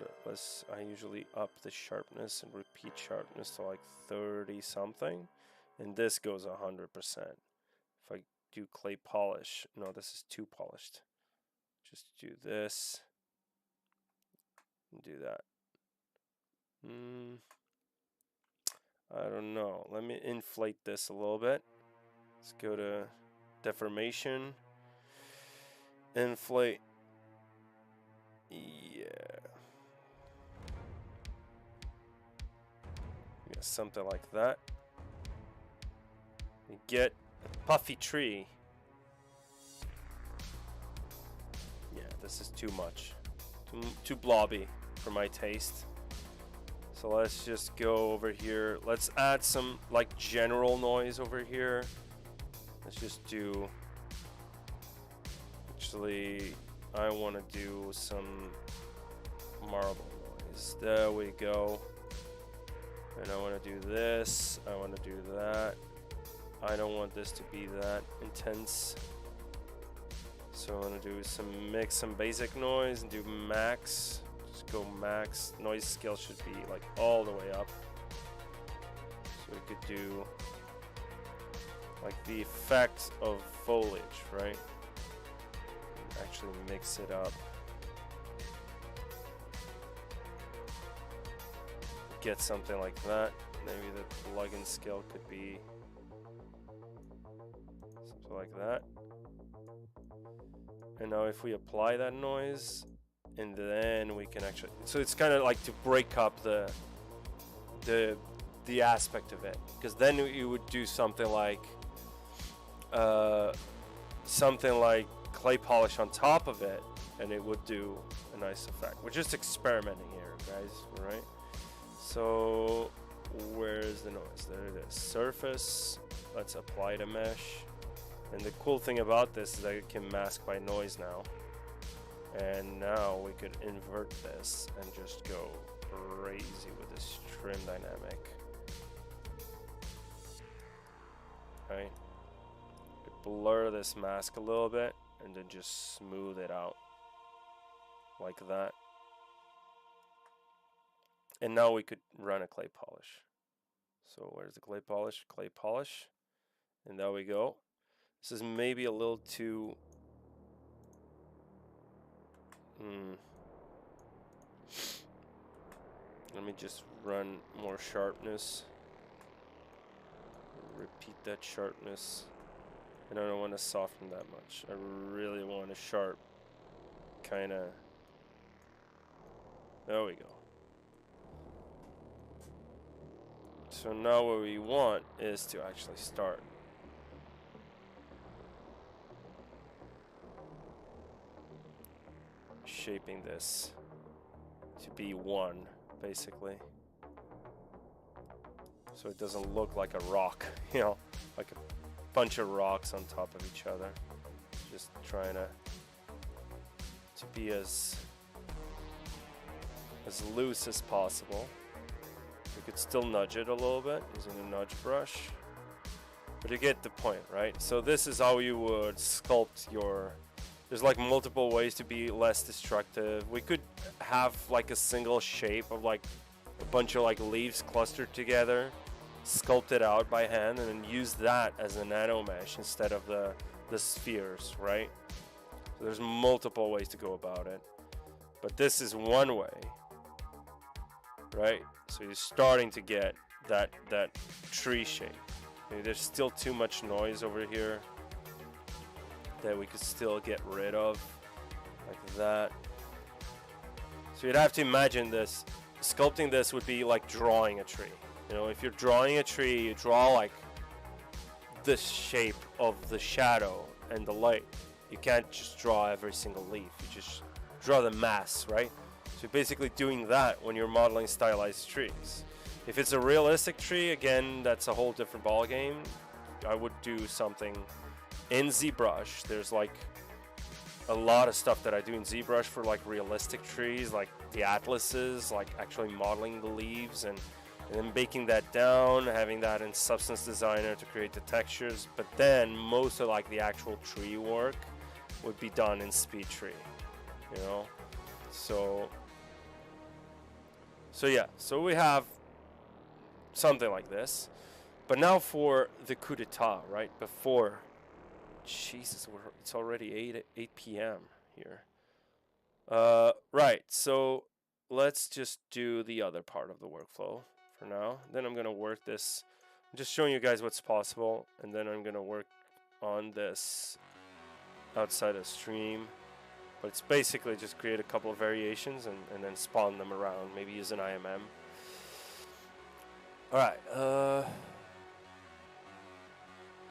I usually up the sharpness and repeat sharpness to like 30 something, and this goes 100%. If I do clay polish, no, this is too polished. Just do this and do that. I don't know. Let me inflate this a little bit. Let's go to deformation. Inflate. Yeah. Something like that. You get a puffy tree. Yeah, this is too much. Too blobby for my taste. So let's just go over here. Let's add some like general noise over here. Let's just do, actually, I want to do some marble noise. There we go. And I want to do this. I want to do that. I don't want this to be that intense. So I want to do some basic noise and do max. Just go max. Noise scale should be like all the way up. So we could do like the effect of foliage, right? Actually mix it up. Get something like that. Maybe the plugin scale could be something like that. And now if we apply that noise, and then we can actually, so it's kind of like to break up the aspect of it, because then you would do something like clay polish on top of it, and it would do a nice effect. We're just experimenting here, guys, right? So where's the noise? There it is. Surface. Let's apply the mesh. And the cool thing about this is that it can mask by noise now. And now we could invert this and just go crazy with this trim dynamic. Right? Blur this mask a little bit and then just smooth it out like that. And now we could run a clay polish. So where's the clay polish? Clay polish. And there we go. This is maybe a little too... Let me just run more sharpness. Repeat that sharpness. And I don't want to soften that much. I really want a sharp kind of... There we go. So now what we want is to actually start. Shaping this to be one, basically. So it doesn't look like a rock, you know, like a bunch of rocks on top of each other. Just trying to be as loose as possible. We could still nudge it a little bit using a nudge brush, but you get the point, right? So this is how you would sculpt your... There's like multiple ways to be less destructive. We could have like a single shape of like a bunch of like leaves clustered together, sculpt it out by hand, and then use that as a NanoMesh instead of the spheres, right? So there's multiple ways to go about it, but this is one way, right? So you're starting to get that tree shape. Maybe there's still too much noise over here that we could still get rid of, like that. So you'd have to imagine this, sculpting this would be like drawing a tree. You know, if you're drawing a tree, you draw like this shape of the shadow and the light. You can't just draw every single leaf, you just draw the mass, right? So you're basically doing that when you're modeling stylized trees. If it's a realistic tree, again, that's a whole different ball game. I would do something in ZBrush. There's like a lot of stuff that I do in ZBrush for like realistic trees, like the atlases, like actually modeling the leaves and then baking that down, having that in Substance Designer to create the textures. But then most of like the actual tree work would be done in SpeedTree, you know? So yeah, so we have something like this. But now for the coup d'etat, right? Before, Jesus, it's already 8 p.m. here. Right, so let's just do the other part of the workflow for now. Then I'm gonna work this. I'm just showing you guys what's possible, and then I'm gonna work on this outside of stream. But it's basically just create a couple of variations and then spawn them around, maybe use an IMM. Alright, the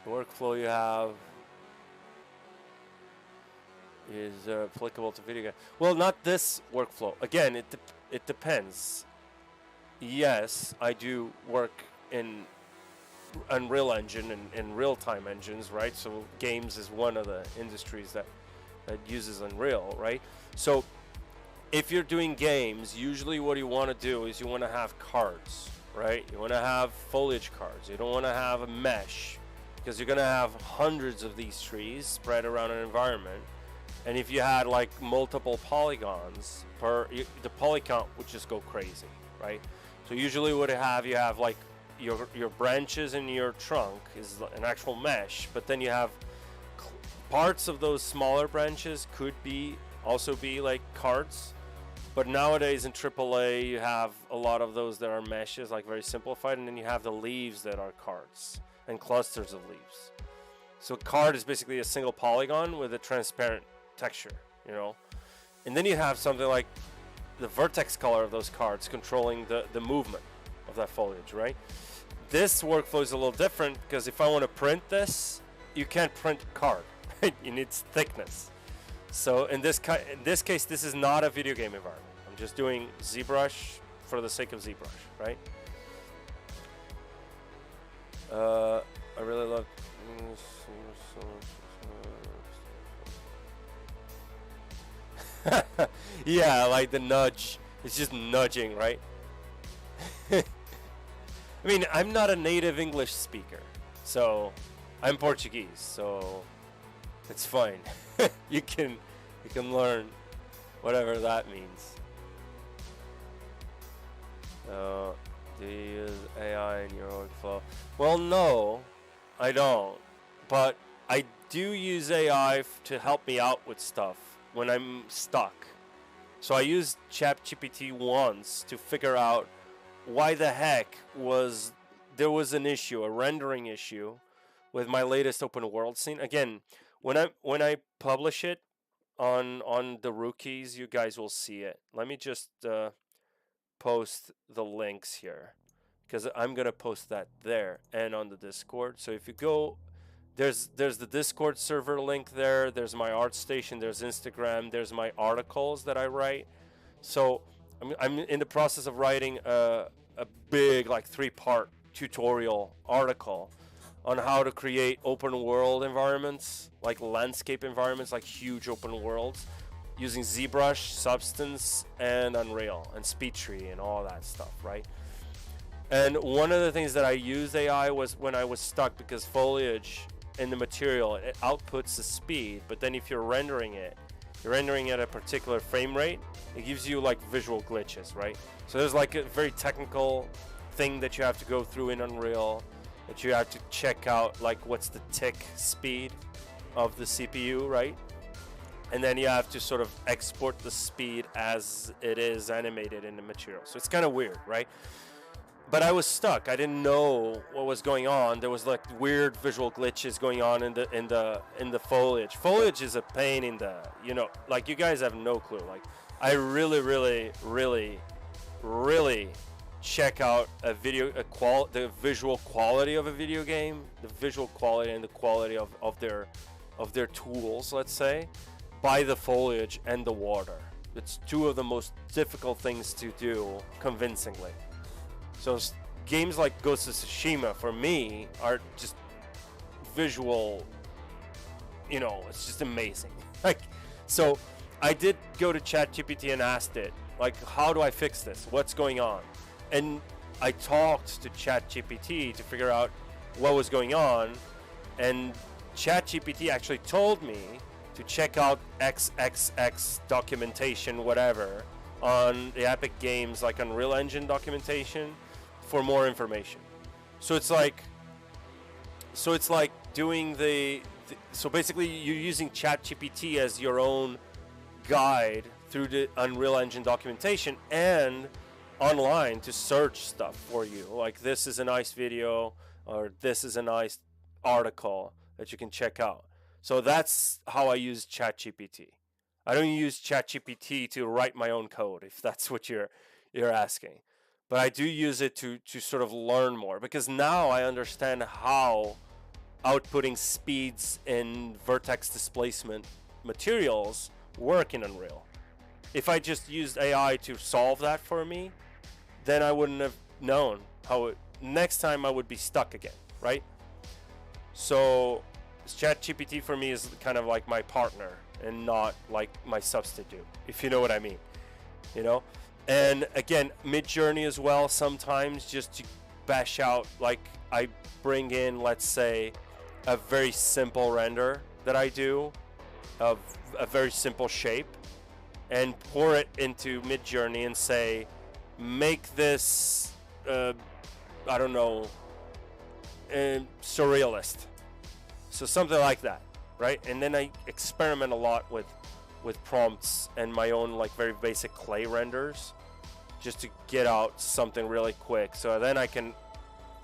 workflow you have is applicable to video game. Well, not this workflow. Again, it depends. Yes, I do work in Unreal Engine and real-time engines, right? So games is one of the industries that uses Unreal, right? So if you're doing games, usually what you want to do is you want to have cards, right? You want to have foliage cards. You don't want to have a mesh, because you're going to have hundreds of these trees spread around an environment. And if you had like multiple polygons the poly count would just go crazy, right? So usually what you have like your branches in your trunk is an actual mesh, but then you have parts of those smaller branches could also be like cards. But nowadays in AAA you have a lot of those that are meshes, like very simplified, and then you have the leaves that are cards and clusters of leaves. So a card is basically a single polygon with a transparent texture, you know. And then you have something like the vertex color of those cards controlling the movement of that foliage, right? This workflow is a little different, because if I want to print this, you can't print a card. You need thickness. So in this case, this is not a video game environment. I'm just doing ZBrush for the sake of ZBrush, right? I really love. Yeah, like the nudge. It's just nudging, right? I mean, I'm not a native English speaker, so I'm Portuguese, so it's fine. you can learn whatever that means. Do you use AI in your workflow? Well, no, I don't. But I do use AI to help me out with stuff when I'm stuck. So I used ChatGPT once to figure out why the heck there was an issue, a rendering issue, with my latest open world scene. Again, when I publish it on the rookies, you guys will see it. Let me just post the links here, because I'm gonna post that there and on the Discord. So if you go, there's the Discord server link there, there's my ArtStation, there's Instagram, there's my articles that I write. So I'm in the process of writing a big, like 3-part tutorial article on how to create open world environments, like landscape environments, like huge open worlds, using ZBrush, Substance, and Unreal, and SpeedTree, and all that stuff, right? And one of the things that I used AI was when I was stuck, because foliage in the material, it outputs the speed, but then if you're rendering it at a particular frame rate, it gives you like visual glitches, right? So there's like a very technical thing that you have to go through in Unreal, that you have to check out, like what's the tick speed of the CPU, right? And then you have to sort of export the speed as it is animated in the material. So it's kind of weird, right? But I was stuck. I didn't know what was going on. There was like weird visual glitches going on in the foliage. Foliage is a pain in the, you know, like you guys have no clue. Like I really check out the visual quality of a video game, the visual quality and the quality of their tools, let's say, by the foliage and the water. It's two of the most difficult things to do convincingly. So games like Ghost of Tsushima for me are just visual, you know, it's just amazing. Like, so I did go to ChatGPT and asked it, like, how do I fix this? What's going on? And I talked to ChatGPT to figure out what was going on, and ChatGPT actually told me to check out XXX documentation, whatever, on the Epic Games, like Unreal Engine documentation, for more information. So it's like doing so basically you're using ChatGPT as your own guide through the Unreal Engine documentation and online to search stuff for you. Like, this is a nice video, or this is a nice article that you can check out. So that's how I use ChatGPT. I don't use ChatGPT to write my own code, if that's what you're asking. But I do use it to sort of learn more, because now I understand how outputting speeds in vertex displacement materials work in Unreal. If I just used AI to solve that for me, then I wouldn't have known how next time I would be stuck again, right? So ChatGPT for me is kind of like my partner and not like my substitute, if you know what I mean, you know? And again, Midjourney as well, sometimes just to bash out, like I bring in, let's say, a very simple render that I do of a very simple shape and pour it into Midjourney and say, make this, I don't know, surrealist. So something like that, right? And then I experiment a lot with prompts and my own like very basic clay renders just to get out something really quick. So then I can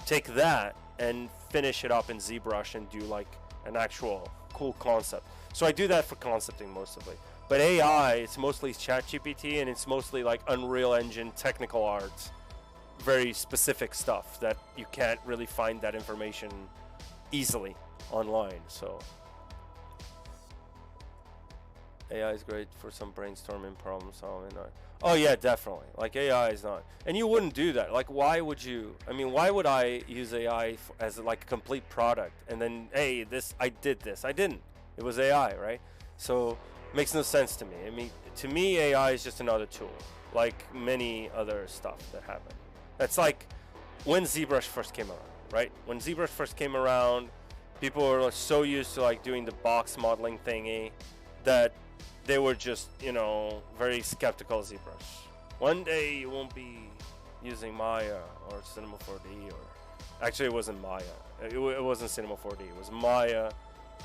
take that and finish it up in ZBrush and do like an actual cool concept. So I do that for concepting mostly. But AI, it's mostly ChatGPT, and it's mostly like Unreal Engine technical art, very specific stuff that you can't really find that information easily online. So AI is great for some brainstorming, problem solving. Oh yeah, definitely. Like AI is not, and you wouldn't do that. Like, why would you? I mean, why would I use AI as like a complete product and then, hey, I did this? I didn't. It was AI, right? So makes no sense to me. I mean, to me, AI is just another tool, like many other stuff that happen. That's like when ZBrush first came around, right? When ZBrush first came around, people were so used to like doing the box modeling thingy that they were just, you know, very skeptical of ZBrush. One day you won't be using Maya or Cinema 4D, or actually it wasn't Maya. It wasn't Cinema 4D. It was Maya,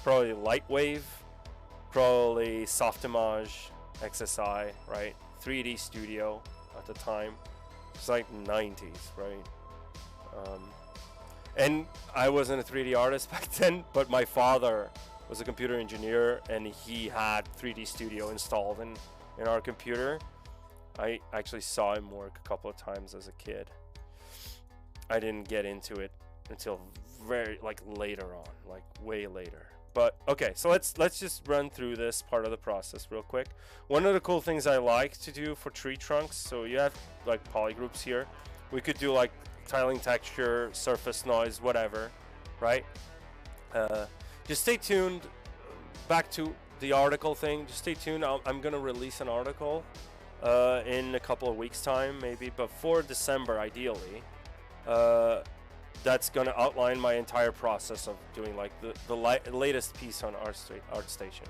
probably Lightwave, probably Softimage, XSI, right? 3D Studio at the time. It's like 90s, right? And I wasn't a 3D artist back then, but my father was a computer engineer and he had 3D Studio installed in our computer. I actually saw him work a couple of times as a kid. I didn't get into it until very like later on, like way later. But okay, so let's just run through this part of the process real quick. One of the cool things I like to do for tree trunks, so you have like polygroups here. We could do like tiling texture, surface noise, whatever, right? Just stay tuned. Back to the article thing. Just stay tuned. I'm gonna release an article in a couple of weeks' time, maybe before December, ideally. That's gonna outline my entire process of doing like the latest piece on ArtStation.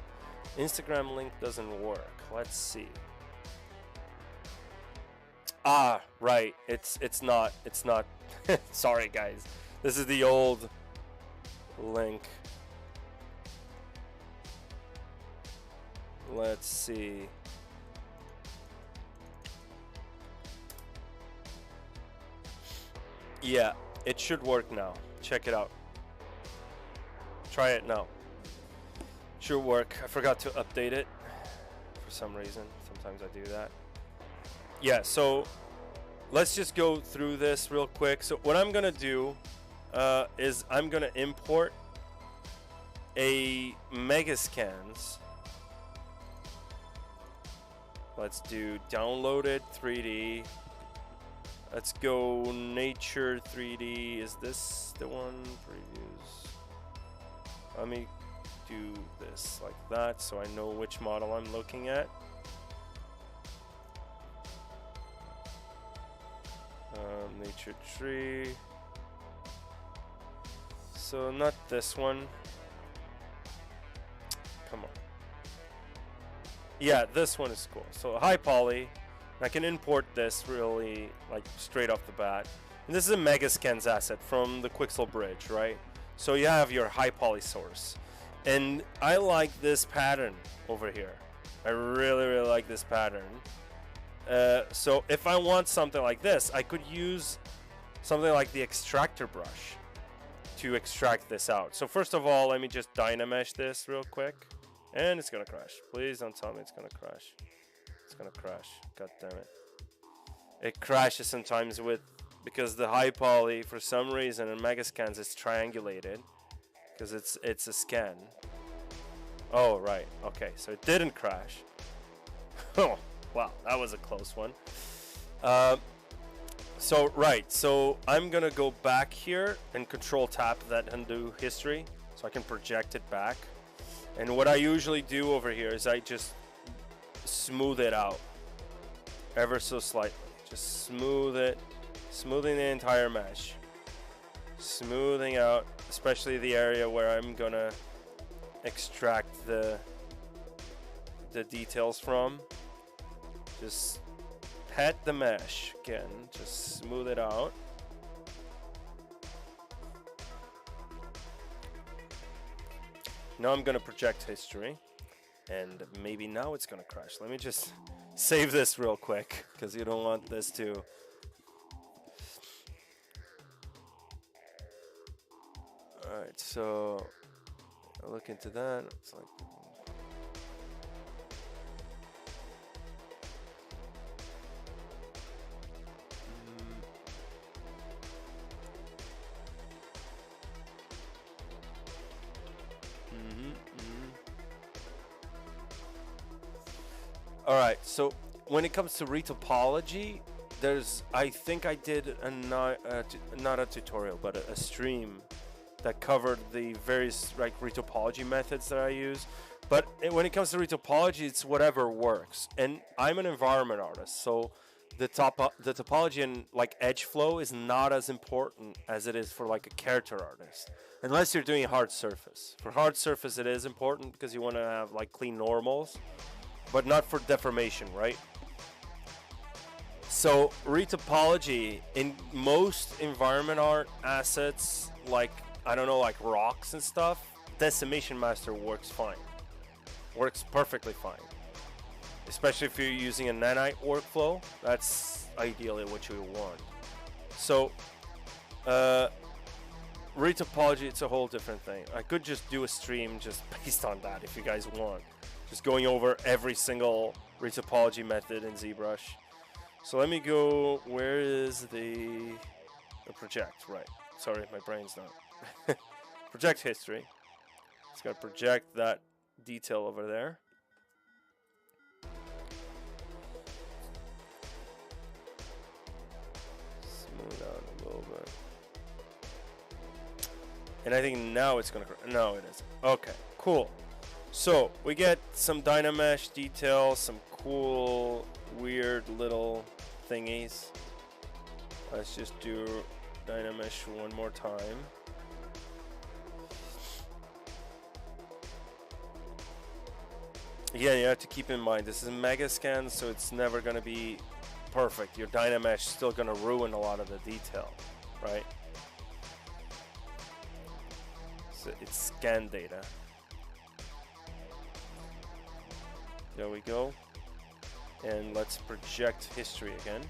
Instagram link doesn't work. Let's see. Ah, right. It's not. Sorry, guys. This is the old link. Let's see. Yeah, it should work now. Check it out. Try it now. Should work. I forgot to update it for some reason. Sometimes I do that. Yeah, so let's just go through this real quick. So what I'm gonna do is I'm gonna import a Megascans. Let's do downloaded 3D. Let's go nature 3D. Is this the one? Previews. Let me do this like that so I know which model I'm looking at. Nature tree. So not this one. Come on. Yeah, this one is cool. So high poly. I can import this really like straight off the bat. And this is a Megascans asset from the Quixel bridge, right? So you have your high poly source. And I like this pattern over here. I really like this pattern. So if I want something like this, I could use something like the Extractor brush to extract this out. So first of all, let me just DynaMesh this real quick. And it's gonna crash. Please don't tell me it's gonna crash. It's gonna crash. God damn it. It crashes sometimes because the high poly, for some reason, in Megascans is triangulated. Because it's a scan. Oh, right. Okay, so it didn't crash. Oh. Wow, that was a close one. So I'm gonna go back here and control tap that undo history so I can project it back. And what I usually do over here is I just smooth it out ever so slightly. Just smooth it, smoothing the entire mesh. Smoothing out, especially the area where I'm gonna extract the details from. Just pat the mesh again, just smooth it out. Now I'm gonna project history, and maybe now it's gonna crash. Let me just save this real quick because you don't want this to. All right, so I'll look into that. It's like. Alright, so when it comes to retopology, I think I did not a tutorial, but a stream that covered the various retopology methods that I use. But when it comes to retopology, it's whatever works. And I'm an environment artist, so the topology and edge flow is not as important as it is for a character artist. Unless you're doing hard surface. For hard surface, it is important because you want to have clean normals. But not for deformation, right? So retopology in most environment art assets, rocks and stuff, Decimation Master works fine. Works perfectly fine. Especially if you're using a nanite workflow, that's ideally what you want. So retopology, it's a whole different thing. I could just do a stream just based on that if you guys want. Just going over every single retopology method in ZBrush. So let me go, where is the project? Right, sorry, my brain's not. Project history. It's gonna project that detail over there. Smooth out a little bit. And I think now it's gonna, no it isn't. Okay, cool. So we get some DynaMesh details, some cool, weird little thingies. Let's just do DynaMesh one more time. Again, you have to keep in mind this is Megascans, so it's never going to be perfect, your NanoMesh is still gonna ruin a lot of the detail, right? So it's scan data. There we go. And let's project history again.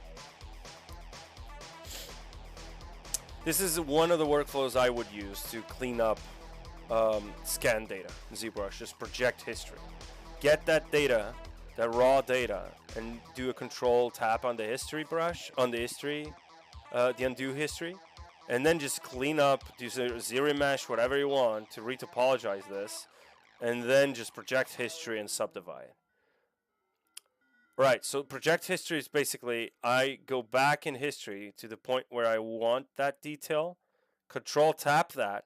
This is one of the workflows I would use to clean up scan data in ZBrush. Just project history. Get that data, that raw data, and do a control tap on the history brush, on the history, the undo history, and then just clean up, do ZBrush, whatever you want to retopologize this, and then just project history and subdivide. Right, so project history is basically I go back in history to the point where I want that detail, control tap that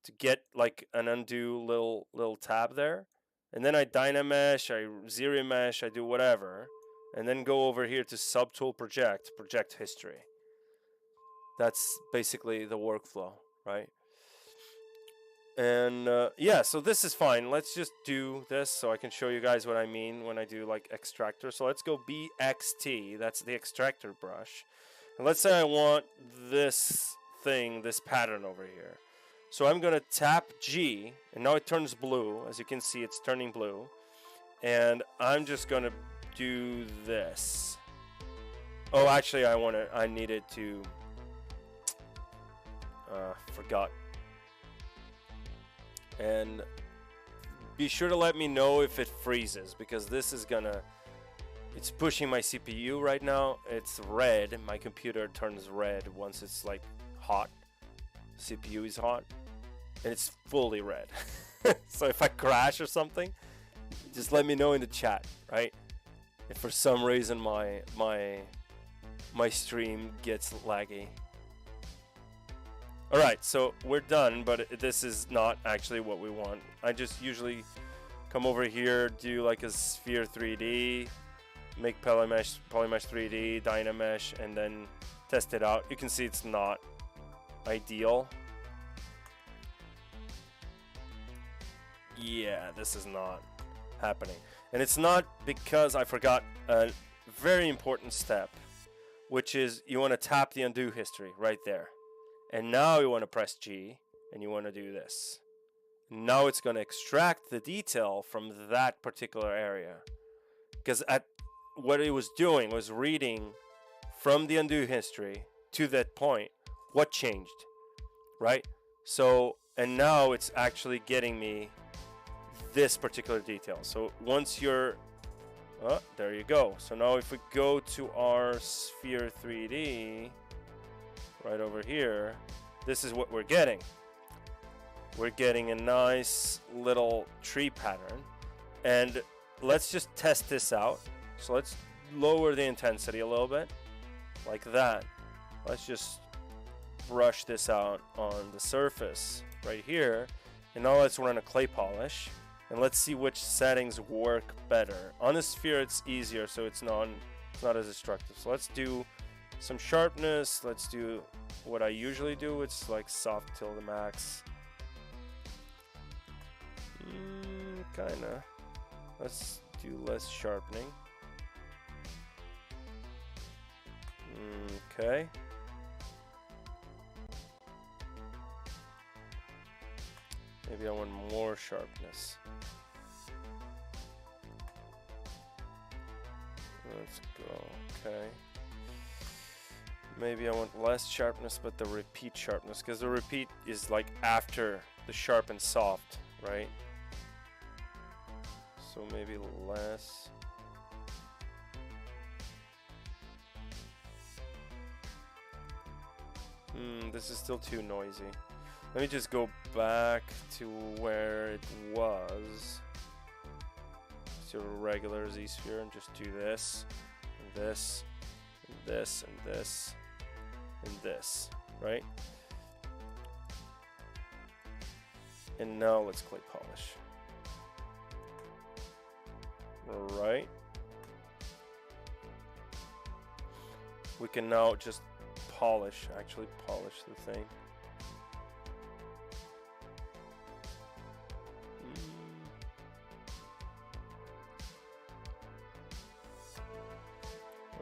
to get like an undo little tab there, and then I DynaMesh, I ZBrush, I do whatever, and then go over here to subtool project history. That's basically the workflow, right? And yeah, so this is fine. Let's just do this so I can show you guys what I mean when I do like Extractor. So let's go BXT, that's the Extractor brush. And let's say I want this thing, this pattern over here. So I'm gonna tap G, and now it turns blue. As you can see, it's turning blue. And I'm just gonna do this. Oh, actually I needed to, forgot. And be sure to let me know if it freezes, because this is gonna, it's pushing my CPU right now. It's red, my computer turns red once it's like hot. CPU is hot and it's fully red. So if I crash or something, just let me know in the chat, right? If for some reason my stream gets laggy. Alright, so we're done, but this is not actually what we want. I just usually come over here, do like a sphere 3D, make FiberMesh 3D, DynaMesh, and then test it out. You can see it's not ideal. Yeah, this is not happening. And it's not because I forgot a very important step, which is you want to tap the undo history right there. And now you want to press G, and you want to do this. Now it's going to extract the detail from that particular area. Because what it was doing was reading from the undo history to that point what changed, right? So, and now it's actually getting me this particular detail. So once you're, oh, there you go. So now if we go to our sphere 3D, right over here, this is what we're getting. We're getting a nice little tree pattern, and let's just test this out. So let's lower the intensity a little bit, like that. Let's just brush this out on the surface right here, and now let's run a clay polish, and let's see which settings work better. On the sphere it's easier, so it's not as destructive. So let's do some sharpness. Let's do what I usually do. It's like soft till the max. Kinda. Let's do less sharpening. Okay. Maybe I want more sharpness. Let's go. Okay. Maybe I want less sharpness, but the repeat sharpness, because the repeat is like after the sharp and soft, right? So maybe less. This is still too noisy. Let me just go back to where it was. To a regular Z-sphere and just do this, and this, and this, and this, and this, right? And now let's clay polish. Alright. We can now just actually polish the thing.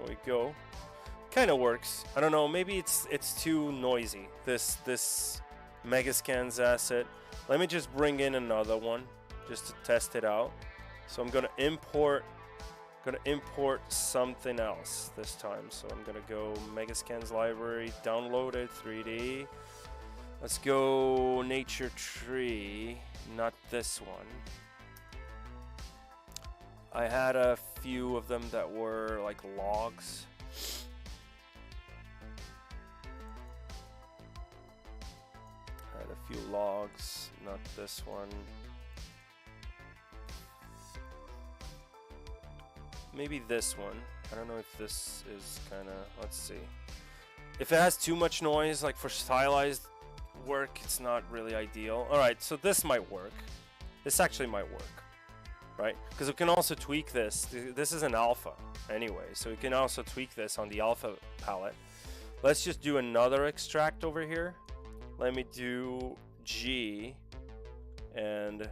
There we go. Kind of works. I don't know. Maybe it's too noisy. This Megascans asset. Let me just bring in another one just to test it out. So I'm gonna import something else this time. So I'm gonna go Megascans library, download it, 3D. Let's go nature tree, not this one. I had a few of them that were like logs. I had a few logs, not this one. Maybe this one. I don't know if this is kind of, let's see. If it has too much noise, like for stylized work, it's not really ideal. All right, so this might work. This actually might work. Right? Because we can also tweak this. This is an alpha anyway, so we can also tweak this on the alpha palette. Let's just do another extract over here. Let me do G, and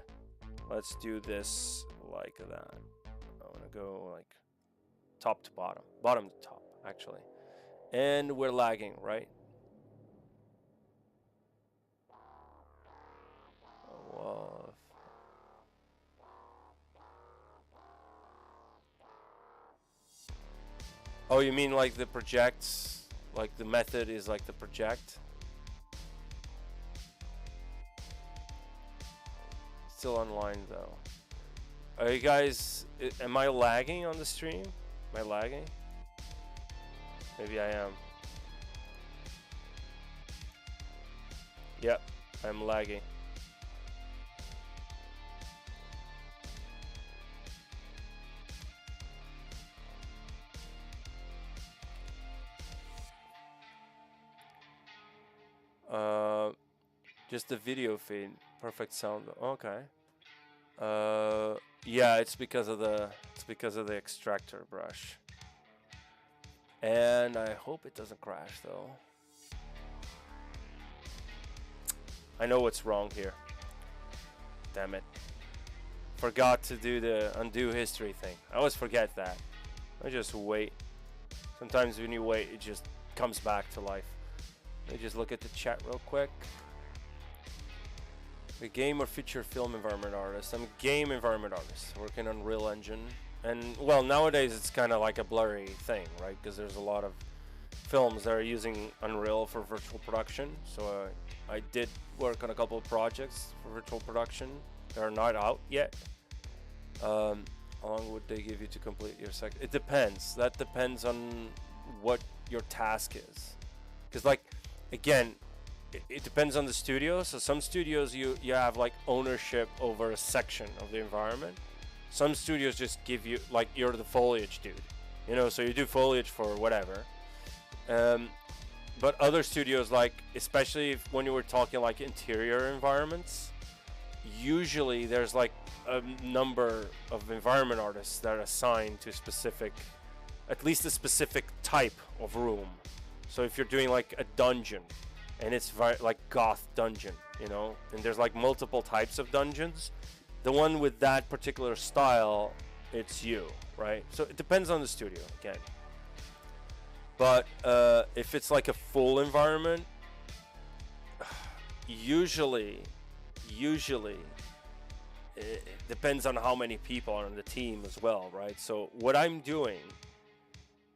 let's do this like that. I want to go like top to bottom, bottom to top, actually. And we're lagging, right? Whoa. Oh, you mean like the projects? Like the method is like the project? Still online though. Are you guys, am I lagging on the stream? Am I lagging? Maybe I am. Yep, I'm lagging. Just the video feed, perfect sound. Okay. Yeah, it's because of the extractor brush. And I hope it doesn't crash though. I know what's wrong here. Damn it. Forgot to do the undo history thing. I always forget that. I just wait. Sometimes when you wait, it just comes back to life. Let me just look at the chat real quick. A game or feature film environment artist. I'm a game environment artist working on Unreal Engine. And well, nowadays it's kind of like a blurry thing, right? Because there's a lot of films that are using Unreal for virtual production. So I did work on a couple of projects for virtual production. They are not out yet. How long would they give you to complete your section? It depends. That depends on what your task is. Because like, again, it depends on the studio. So some studios you have like ownership over a section of the environment. Some studios just give you, like, you're the foliage dude, you know, so you do foliage for whatever. But other studios, like, especially when you were talking like interior environments, usually there's like a number of environment artists that are assigned to specific, at least a specific type of room. So if you're doing like a dungeon, and it's like goth dungeon, you know, and there's like multiple types of dungeons, the one with that particular style, it's you, right? So it depends on the studio again. But if it's like a full environment, usually it depends on how many people are on the team as well, right? So what I'm doing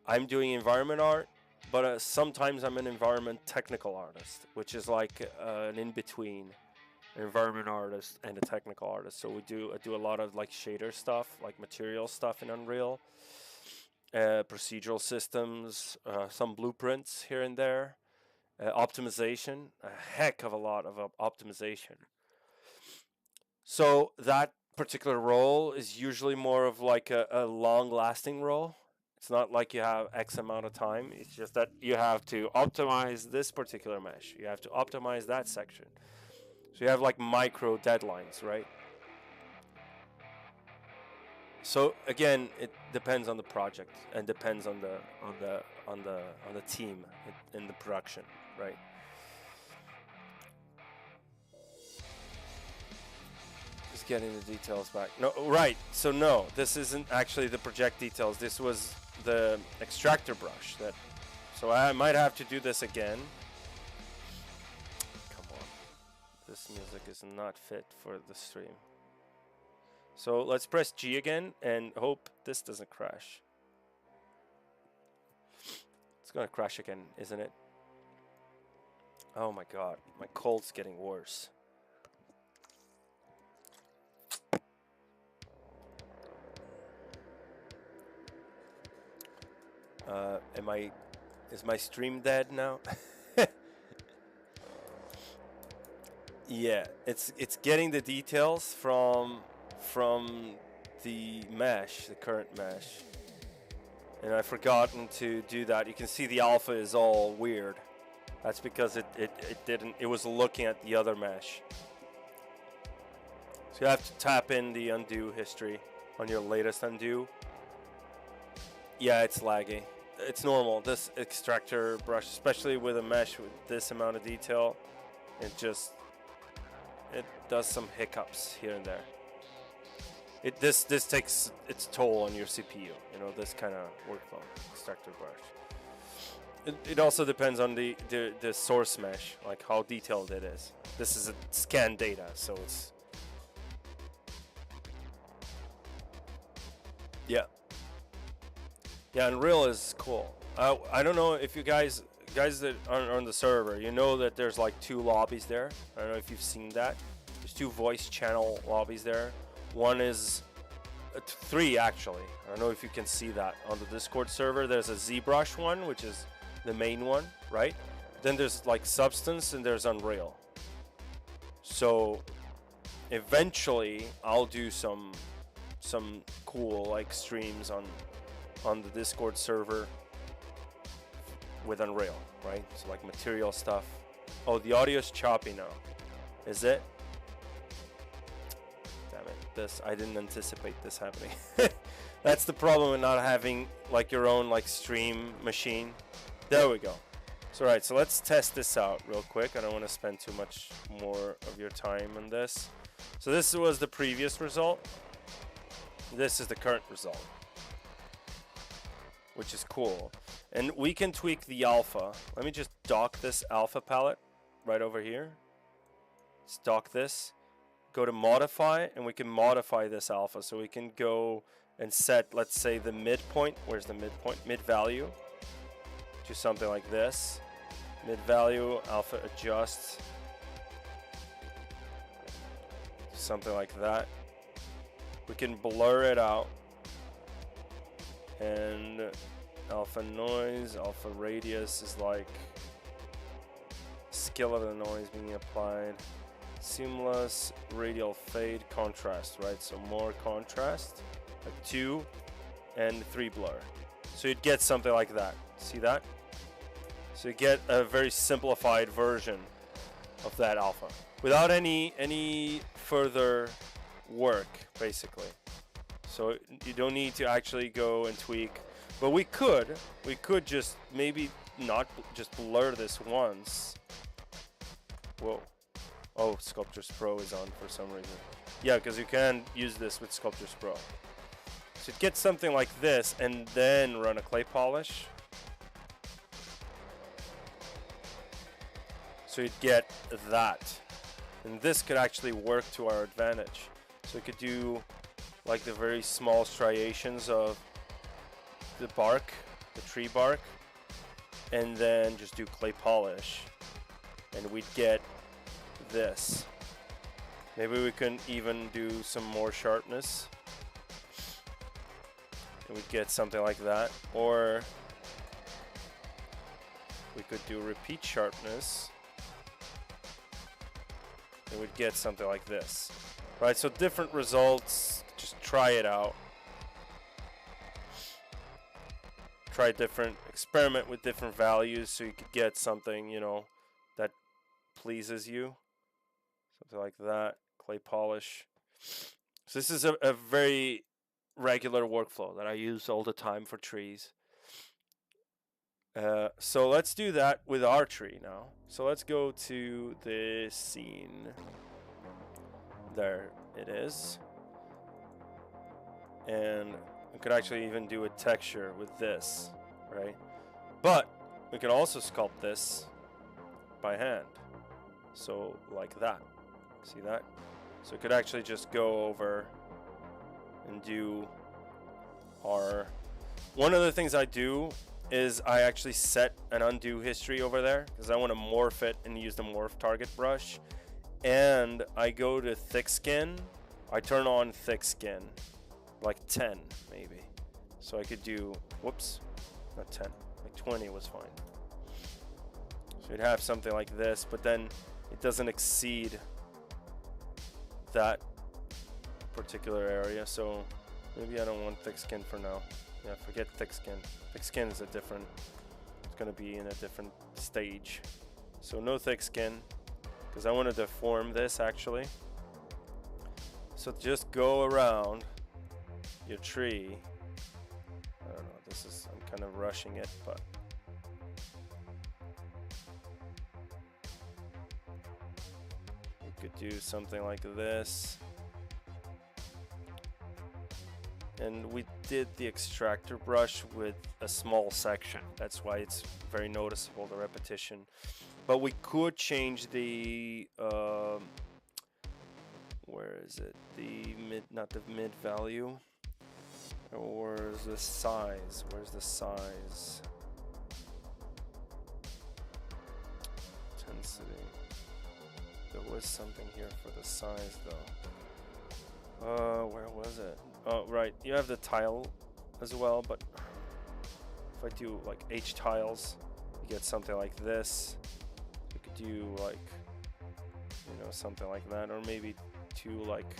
environment art, but sometimes I'm an environment technical artist, which is like an in-between environment artist and a technical artist. So I do a lot of like shader stuff, like material stuff in Unreal, procedural systems, some blueprints here and there, optimization, a heck of a lot of optimization. So that particular role is usually more of like a long-lasting role. It's not like you have X amount of time. It's just that you have to optimize this particular mesh. You have to optimize that section. So you have like micro deadlines, right? So again, it depends on the project and depends on the team in the production, right? It's getting the details back. No, right. So no, this isn't actually the project details. This was the extractor brush. So I might have to do this again. Come on. This music is not fit for the stream. So let's press G again and hope this doesn't crash. It's gonna crash again, isn't it? Oh my god, my cold's getting worse. Is my stream dead now? Yeah, it's getting the details from the mesh, the current mesh. And I've forgotten to do that. You can see the alpha is all weird. That's because it was looking at the other mesh. So you have to tap in the undo history on your latest undo. Yeah, it's laggy. It's normal. This extractor brush, especially with a mesh with this amount of detail, it does some hiccups here and there. This takes its toll on your CPU. You know, this kind of workflow, extractor brush. It also depends on the source mesh, like how detailed it is. This is a scan data, so it's yeah. Yeah, Unreal is cool. I don't know if you guys that are on the server, you know that there's like 2 lobbies there. I don't know if you've seen that. There's 2 voice channel lobbies there. One is 3 actually. I don't know if you can see that on the Discord server. There's a ZBrush one, which is the main one, right? Then there's like Substance and there's Unreal. So eventually I'll do some cool like streams on the Discord server with Unreal, right? So like material stuff. Oh, the audio's choppy now. Is it? Damn it. I didn't anticipate this happening. That's the problem with not having like your own like stream machine. There we go. So right, so let's test this out real quick. I don't want to spend too much more of your time on this. So this was the previous result. This is the current result, which is cool. And we can tweak the alpha. Let me just dock this alpha palette right over here. Let's dock this. Go to modify, and we can modify this alpha. So we can go and set, let's say, the midpoint. Where's the midpoint? Mid value. Do something like this. Mid value, alpha adjust. Something like that. We can blur it out. And alpha noise, alpha radius is like scale of the noise being applied. Seamless radial fade contrast, right? So more contrast, like 2 and 3 blur. So you'd get something like that. See that? So you get a very simplified version of that alpha without any further work, basically. So you don't need to actually go and tweak, but we could just maybe not just blur this once. Whoa. Oh, Sculptris Pro is on for some reason. Yeah, because you can use this with Sculptris Pro. So get something like this and then run a clay polish. So you'd get that. And this could actually work to our advantage. So we could do like the very small striations of the bark, the tree bark, and then just do clay polish. And we'd get this. Maybe we can even do some more sharpness. And we'd get something like that. Or we could do repeat sharpness. And we'd get something like this. Right, so different results, just try it out. Try different, experiment with different values so you could get something, you know, that pleases you. Something like that, clay polish. So this is a very regular workflow that I use all the time for trees. So let's do that with our tree now. So let's go to the scene. There. it is. And we could actually even do a texture with this, right? But we can also sculpt this by hand. So like that. See that? So we could actually just go over and do our... One of the things I do is I actually set an undo history over there because I want to morph it and use the morph target brush. And I go to thick skin. I turn on thick skin, like 10 maybe. So I could do, whoops, not 10, like 20 was fine. So you'd have something like this, but then it doesn't exceed that particular area. So maybe I don't want thick skin for now. Yeah, forget thick skin. Thick skin is a different, it's gonna be in a different stage. So no thick skin, because I want to deform this actually. So just go around your tree. I don't know, this is, I'm kind of rushing it, but you could do something like this. And we did the extractor brush with a small section. That's why it's very noticeable, the repetition. But we could change the, where is it? The mid, not the mid value. Or is the size? Where's the size? Intensity. There was something here for the size though. Where was it? Oh, right. You have the tile as well, but if I do like H tiles, you get something like this. You could do like, you know, something like that, or maybe two like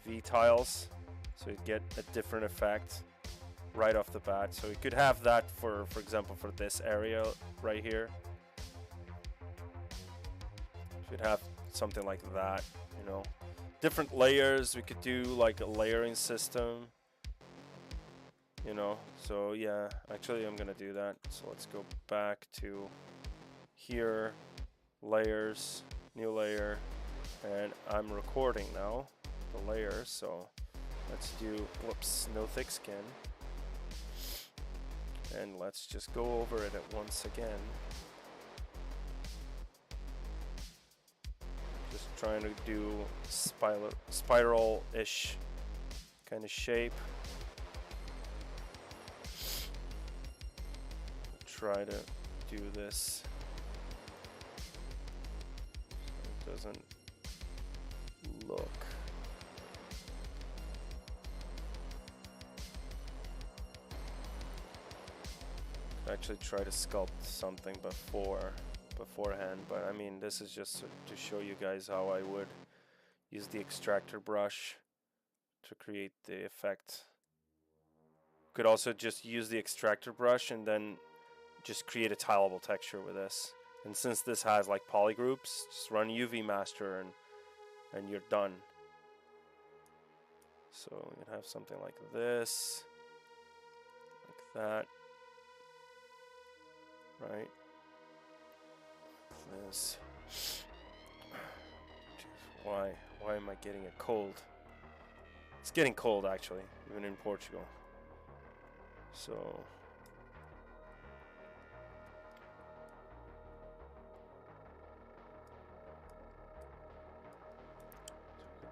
V tiles, so you get a different effect right off the bat. So you could have that for example, for this area right here. You could have something like that, you know. Different layers, we could do like a layering system, you know. So yeah, actually I'm gonna do that. So let's go back to here, layers, new layer, and I'm recording now the layers. So let's do, whoops, no thick skin, and let's just go over it at once again. Trying to do spiral-ish kind of shape. Try to do this so it doesn't look. Actually try to sculpt something beforehand, but I mean, this is just to show you guys how I would use the extractor brush to create the effect. Could also just use the extractor brush and then just create a tileable texture with this. And since this has like polygroups, just run UV master and you're done. So we can have something like this, like that, right? This. Jeez, why am I getting a cold? It's getting cold actually, even in Portugal. So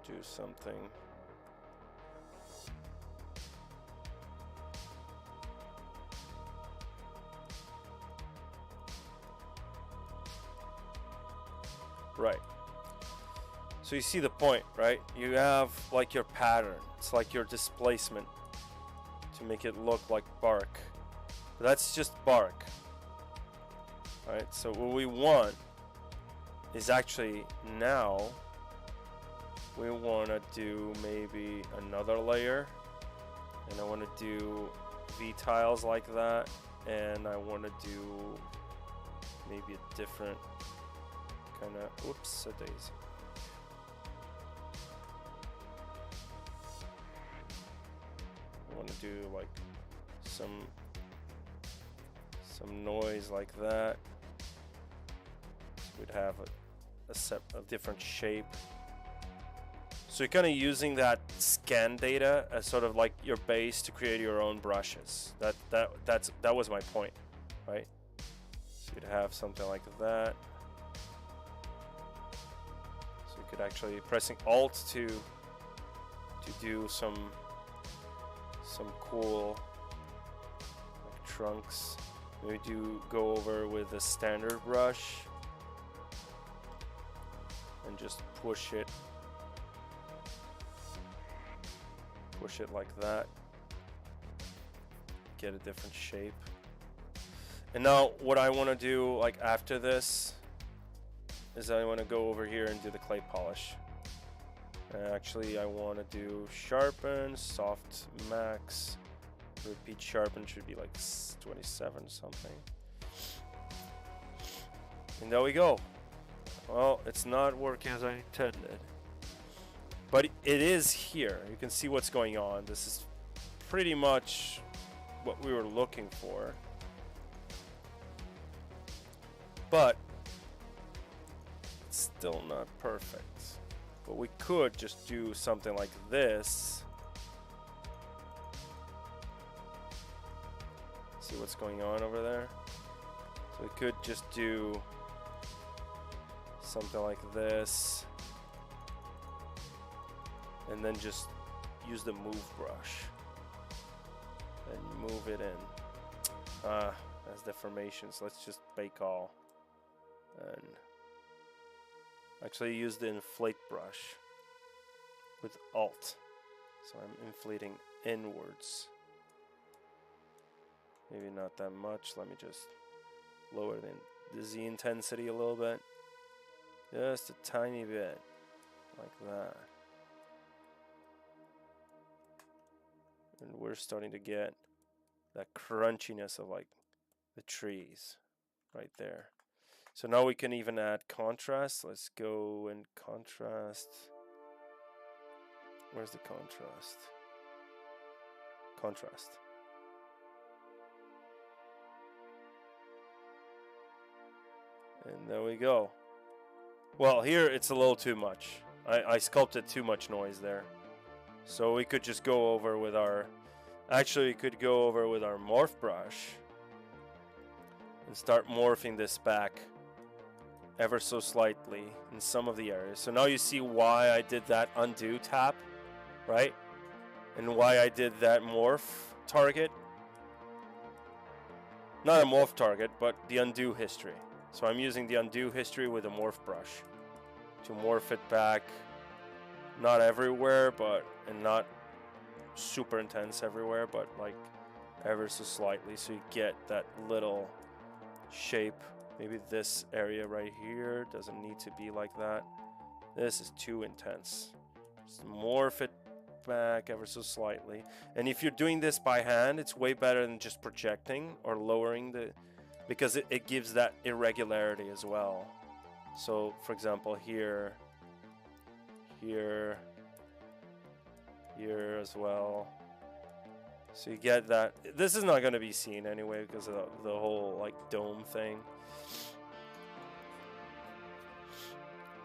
do something. Right. So you see the point, right? You have like your pattern. It's like your displacement to make it look like bark. But that's just bark. Right? So what we want is actually now we want to do maybe another layer. And I want to do V tiles like that. And I want to do maybe a different kind of, oops, a daisy. I want to do like some noise like that. So we'd have a different shape. So you're kind of using that scan data as sort of like your base to create your own brushes. That was my point, right? So you'd have something like that. So you could actually pressing Alt to do some cool like trunks. Maybe do go over with a standard brush and just push it like that, get a different shape. And now what I want to do like after this is I want to go over here and do the clay polish. And actually I want to do sharpen, soft max, repeat sharpen should be like 27 something. And there we go. Well, it's not working as I intended, but it is here. You can see what's going on. This is pretty much what we were looking for, but it's still not perfect. But we could just do something like this. See what's going on over there? So we could just do something like this, and then just use the move brush and move it in. As deformations, let's just bake all and actually use the inflate brush with Alt. So I'm inflating inwards. Maybe not that much. Let me just lower the Z intensity a little bit. Just a tiny bit, like that. And we're starting to get that crunchiness of like the trees right there. So now we can even add contrast. Let's go and contrast. Where's the contrast? Contrast. And there we go. Well, here it's a little too much. I sculpted too much noise there. So we could just go over with our... Actually, we could go over with our morph brush and start morphing this back ever so slightly in some of the areas. So now you see why I did that undo tap, right? And why I did that morph target. Not a morph target, but the undo history. So I'm using the undo history with a morph brush to morph it back, not everywhere, but and not super intense everywhere, but like ever so slightly, so you get that little shape. Maybe this area right here doesn't need to be like that. This is too intense. Just morph it back ever so slightly. And if you're doing this by hand, it's way better than just projecting or lowering the, because it gives that irregularity as well. So for example, here as well. So you get that. This is not going to be seen anyway because of the whole like dome thing.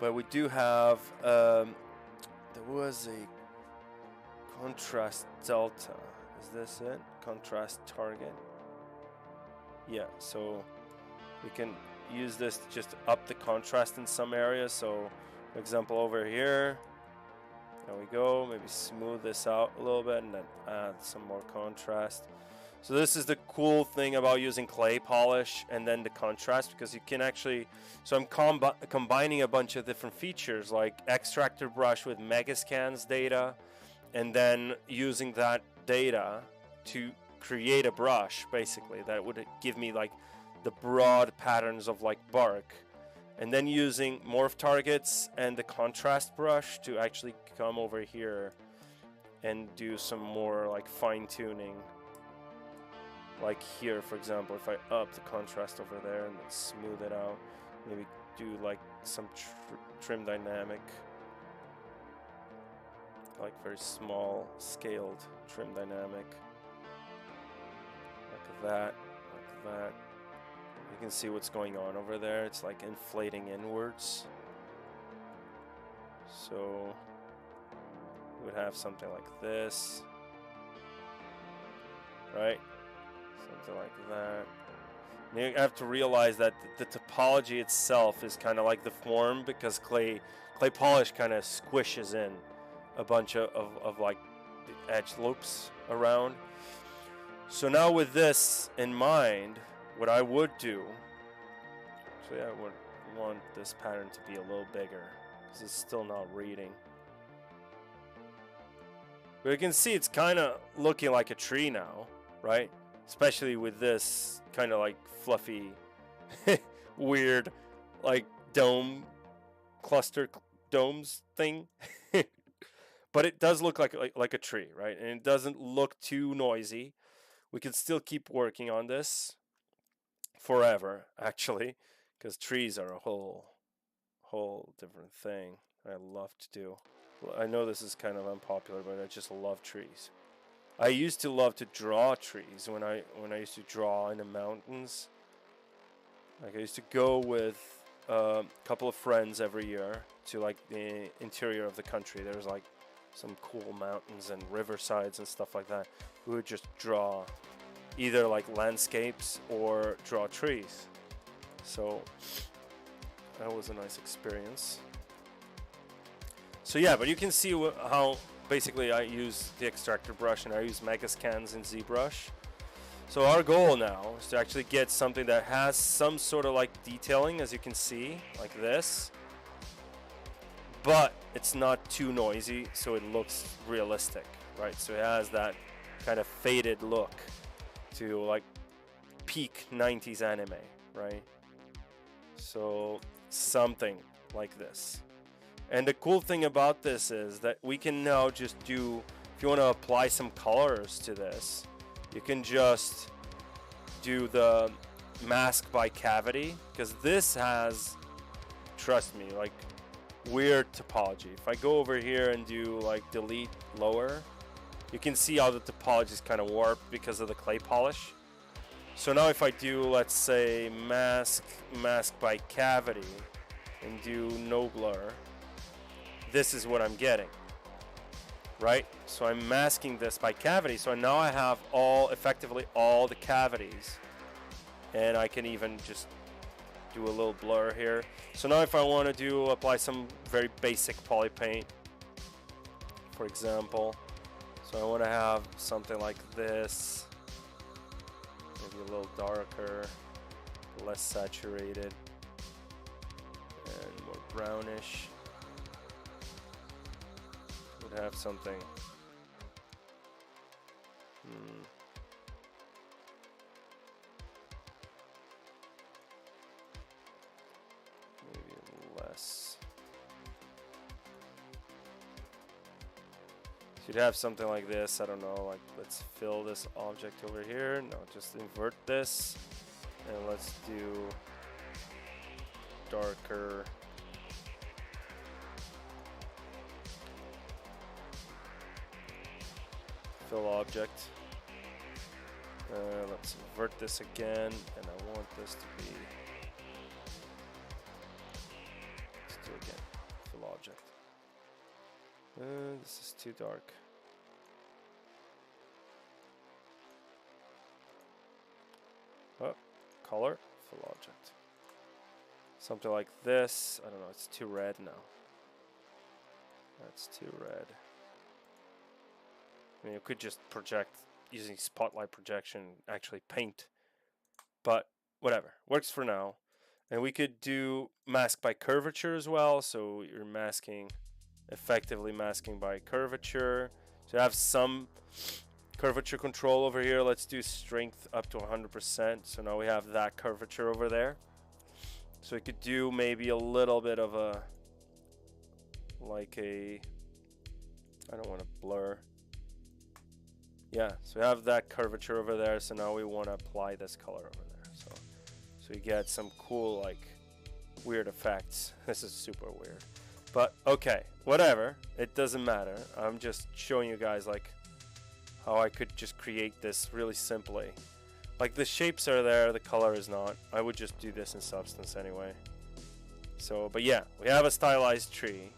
But we do have, there was a contrast delta. Is this it? Contrast target. Yeah, so we can use this to just up the contrast in some areas. So for example, over here, there we go. Maybe smooth this out a little bit and then add some more contrast. So this is the cool thing about using clay polish and then the contrast, because you can actually, so I'm combining a bunch of different features like Extractor brush with Megascans data, and then using that data to create a brush basically that would give me like the broad patterns of like bark, and then using morph targets and the contrast brush to actually come over here and do some more like fine tuning. Like here, for example, if I up the contrast over there and then smooth it out, maybe do like some trim dynamic, like very small scaled trim dynamic, like that, like that. You can see what's going on over there. It's like inflating inwards. So would have something like this, right? Something like that. And you have to realize that the topology itself is kind of like the form, because clay polish kind of squishes in a bunch of like the edge loops around. So now with this in mind, what I would do, actually I would want this pattern to be a little bigger because it's still not reading. But you can see it's kind of looking like a tree now, right? Especially with this kind of like fluffy, weird, like dome, cluster domes thing. But it does look like a tree, right? And it doesn't look too noisy. We can still keep working on this forever, actually, because trees are a whole different thing I love to do. Well, I know this is kind of unpopular, but I just love trees. I used to love to draw trees when I used to draw in the mountains. Like I used to go with a couple of friends every year to like the interior of the country. There was like some cool mountains and riversides and stuff like that. We would just draw either like landscapes or draw trees. So that was a nice experience. So yeah, but you can see how basically I use the Extractor brush and I use mega scans in ZBrush. So our goal now is to actually get something that has some sort of like detailing, as you can see, like this. But it's not too noisy, so it looks realistic, right? So it has that kind of faded look to like peak 90s anime, right? So something like this. And the cool thing about this is that we can now just do, if you want to apply some colors to this, you can just do the mask by cavity, because this has, trust me, like weird topology. If I go over here and do like delete lower, you can see how the topology is kind of warped because of the clay polish. So now if I do, let's say, mask by cavity and do no blur, this is what I'm getting, right? So I'm masking this by cavity. So now I have effectively all the cavities, and I can even just do a little blur here. So now if I want to apply some very basic poly paint, for example, so I want to have something like this, maybe a little darker, less saturated, and more brownish. Would have something. Maybe less. Should have something like this. I don't know. Like, let's fill this object over here. No, just invert this, and let's do darker. Fill object. Let's invert this again, and I want this to be. Let's do again. Fill object. This is too dark. Oh, color. Fill object. Something like this. I don't know. It's too red now. That's too red. I mean, you could just project using spotlight projection, actually paint, but whatever, works for now. And we could do mask by curvature as well, so you're masking, effectively masking by curvature. So have some curvature control over here. Let's do strength up to 100%, so now we have that curvature over there. So we could do maybe a little bit of a, like a, I don't want to blur. Yeah, so we have that curvature over there, so now we want to apply this color over there. So you get some cool, like, weird effects. This is super weird. But, okay, whatever. It doesn't matter. I'm just showing you guys, like, how I could just create this really simply. Like, the shapes are there, the color is not. I would just do this in Substance anyway. So, but yeah, we have a stylized tree.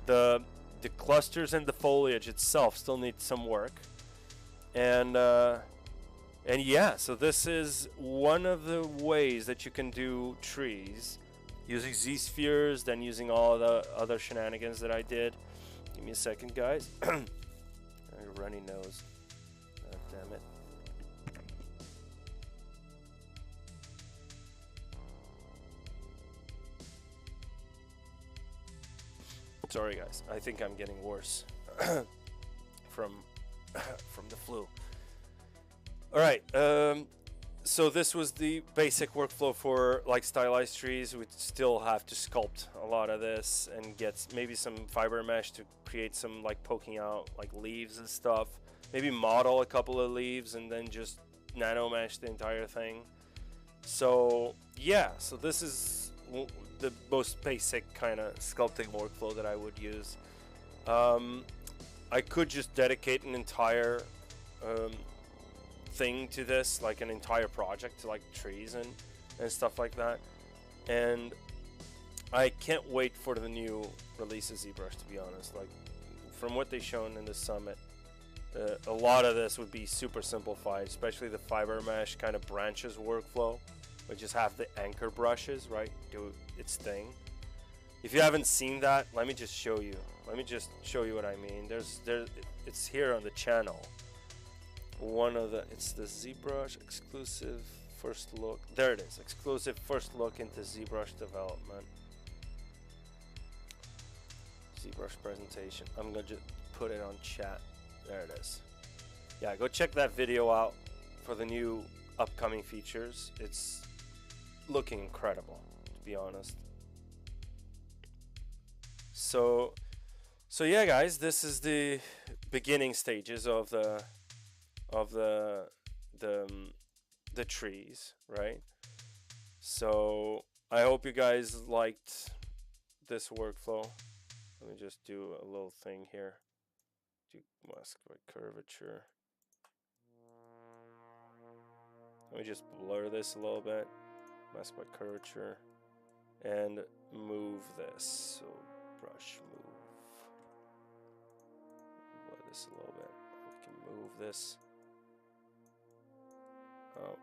The the clusters and the foliage itself still need some work. And yeah, so this is one of the ways that you can do trees using Z-spheres, then using all the other shenanigans that I did. Give me a second, guys. Runny nose. God damn it. Sorry, guys. I think I'm getting worse from the flu. All right. So this was the basic workflow for like stylized trees. We still have to sculpt a lot of this and get maybe some FiberMesh to create some like poking out like leaves and stuff. Maybe model a couple of leaves and then just NanoMesh the entire thing. So yeah, so this is the most basic kind of sculpting workflow that I would use. I could just dedicate an entire thing to this, like an entire project to like trees and stuff like that. And I can't wait for the new release of ZBrush, to be honest. Like from what they've shown in the summit, a lot of this would be super simplified, especially the FiberMesh kind of branches workflow, which just have the anchor brushes, right, do its thing. If you haven't seen that, let me just show you. Let me just show you what I mean. It's here on the channel. It's the ZBrush exclusive first look. There it is, exclusive first look into ZBrush development. ZBrush presentation. I'm gonna just put it on chat. There it is. Yeah, go check that video out for the new upcoming features. It's looking incredible, to be honest. So yeah, guys, this is the beginning stages of the trees, right? So I hope you guys liked this workflow. Let me just do a little thing here. Do mask by curvature. Let me just blur this a little bit. Mask by curvature. And move this. So brush move. Blur this a little bit. We can move this. Oh.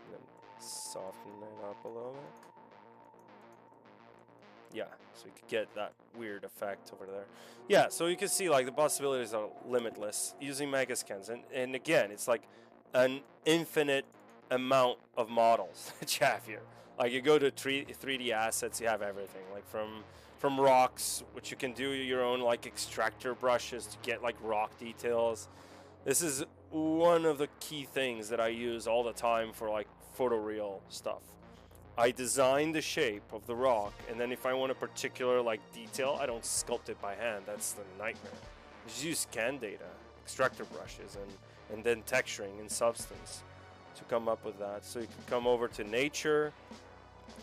And then soften it up a little bit. Yeah, so you could get that weird effect over there. Yeah, so you can see like the possibilities are limitless using megascans. And again, it's like an infinite amount of models that you have here. Like you go to 3D assets, you have everything. Like from rocks, which you can do your own like extractor brushes to get like rock details. This is one of the key things that I use all the time for like photoreal stuff. I design the shape of the rock, and then if I want a particular like detail, I don't sculpt it by hand. That's the nightmare. I just use scan data, extractor brushes, and then texturing and substance to come up with that. So you can come over to nature.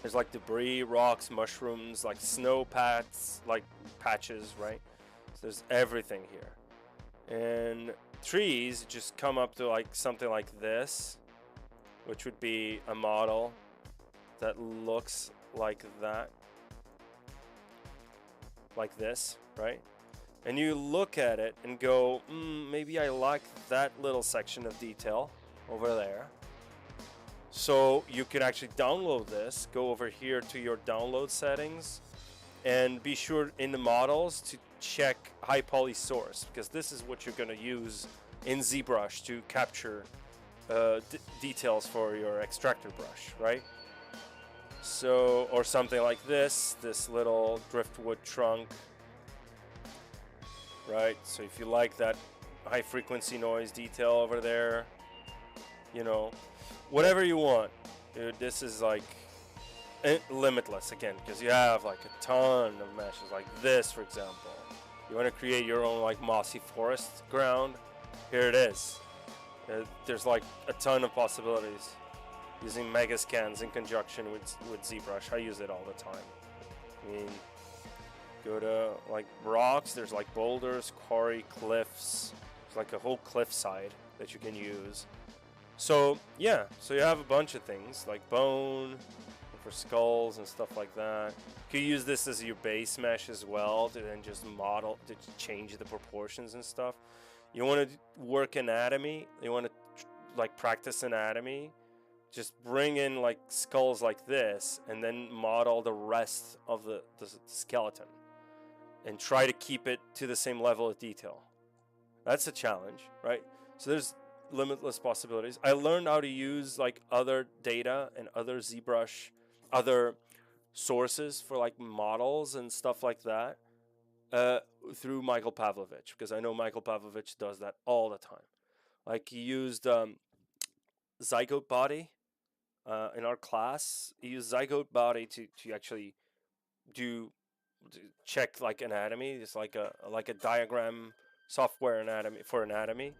There's like debris, rocks, mushrooms, like snow patches, right? So there's everything here. And trees just come up to like something like this, which would be a model that looks like that, like this, right? And you look at it and go, maybe I like that little section of detail over there. So you can actually download this, go over here to your download settings, and be sure in the models to check high poly source, because this is what you're gonna use in ZBrush to capture details for your extractor brush, right? So, or something like this little driftwood trunk, right? So if you like that high frequency noise detail over there, you know, whatever you want. Dude, this is like limitless again, because you have like a ton of meshes like this, for example. You want to create your own like mossy forest ground, here it is. There's like a ton of possibilities using megascans in conjunction with ZBrush. I use it all the time. I mean, go to like rocks, there's like boulders, quarry, cliffs. There's like a whole cliffside that you can use. So yeah, so you have a bunch of things like bone, for skulls and stuff like that. You could use this as your base mesh as well to then just model, to change the proportions and stuff. You want to work anatomy, you want to like practice anatomy, just bring in like skulls like this and then model the rest of the skeleton and try to keep it to the same level of detail. That's a challenge, right? So there's limitless possibilities. I learned how to use like other data and other ZBrush, other sources for like models and stuff like that through Michael Pavlovich, because I know Michael Pavlovich does that all the time. Like he used Zygote Body in our class. He used Zygote Body to actually to check like anatomy. It's like a diagram software anatomy.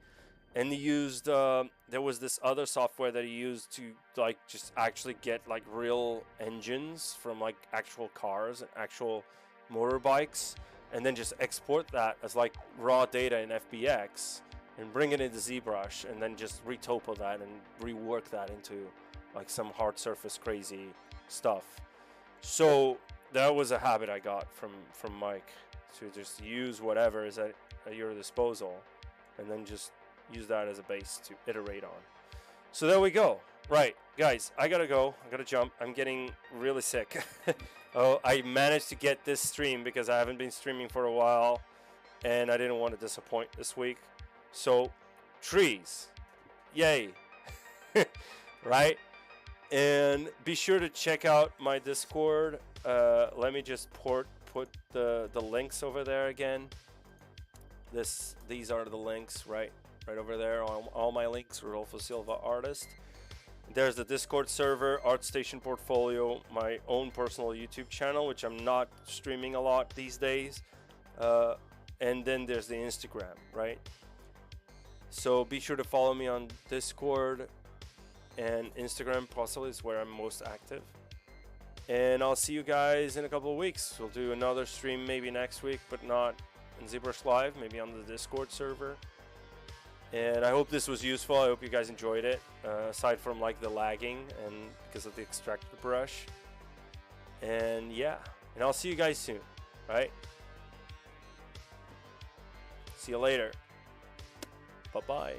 And he used there was this other software that he used to like just actually get like real engines from like actual cars and actual motorbikes, and then just export that as like raw data in FBX and bring it into ZBrush, and then just retopo that and rework that into like some hard surface crazy stuff. So that was a habit I got from Mike, to just use whatever is at your disposal and then just use that as a base to iterate on. So there we go. Right, guys, I gotta go. I gotta jump. I'm getting really sick. Oh, I managed to get this stream because I haven't been streaming for a while and I didn't want to disappoint this week. So, trees. Yay. Right? And be sure to check out my Discord. Let me just put the links over there again. These are the links, right over there on all my links. Rodolfo Silva artist. There's the Discord server, ArtStation portfolio, my own personal YouTube channel, which I'm not streaming a lot these days, and then there's the Instagram, right? So be sure to follow me on Discord and Instagram. Possibly is where I'm most active. And I'll see you guys in a couple of weeks. We'll do another stream maybe next week, but not in ZBrush Live, maybe on the Discord server. And I hope this was useful. I hope you guys enjoyed it, aside from like the lagging and because of the Extractor brush. And yeah, and I'll see you guys soon, right? See you later. Bye-bye.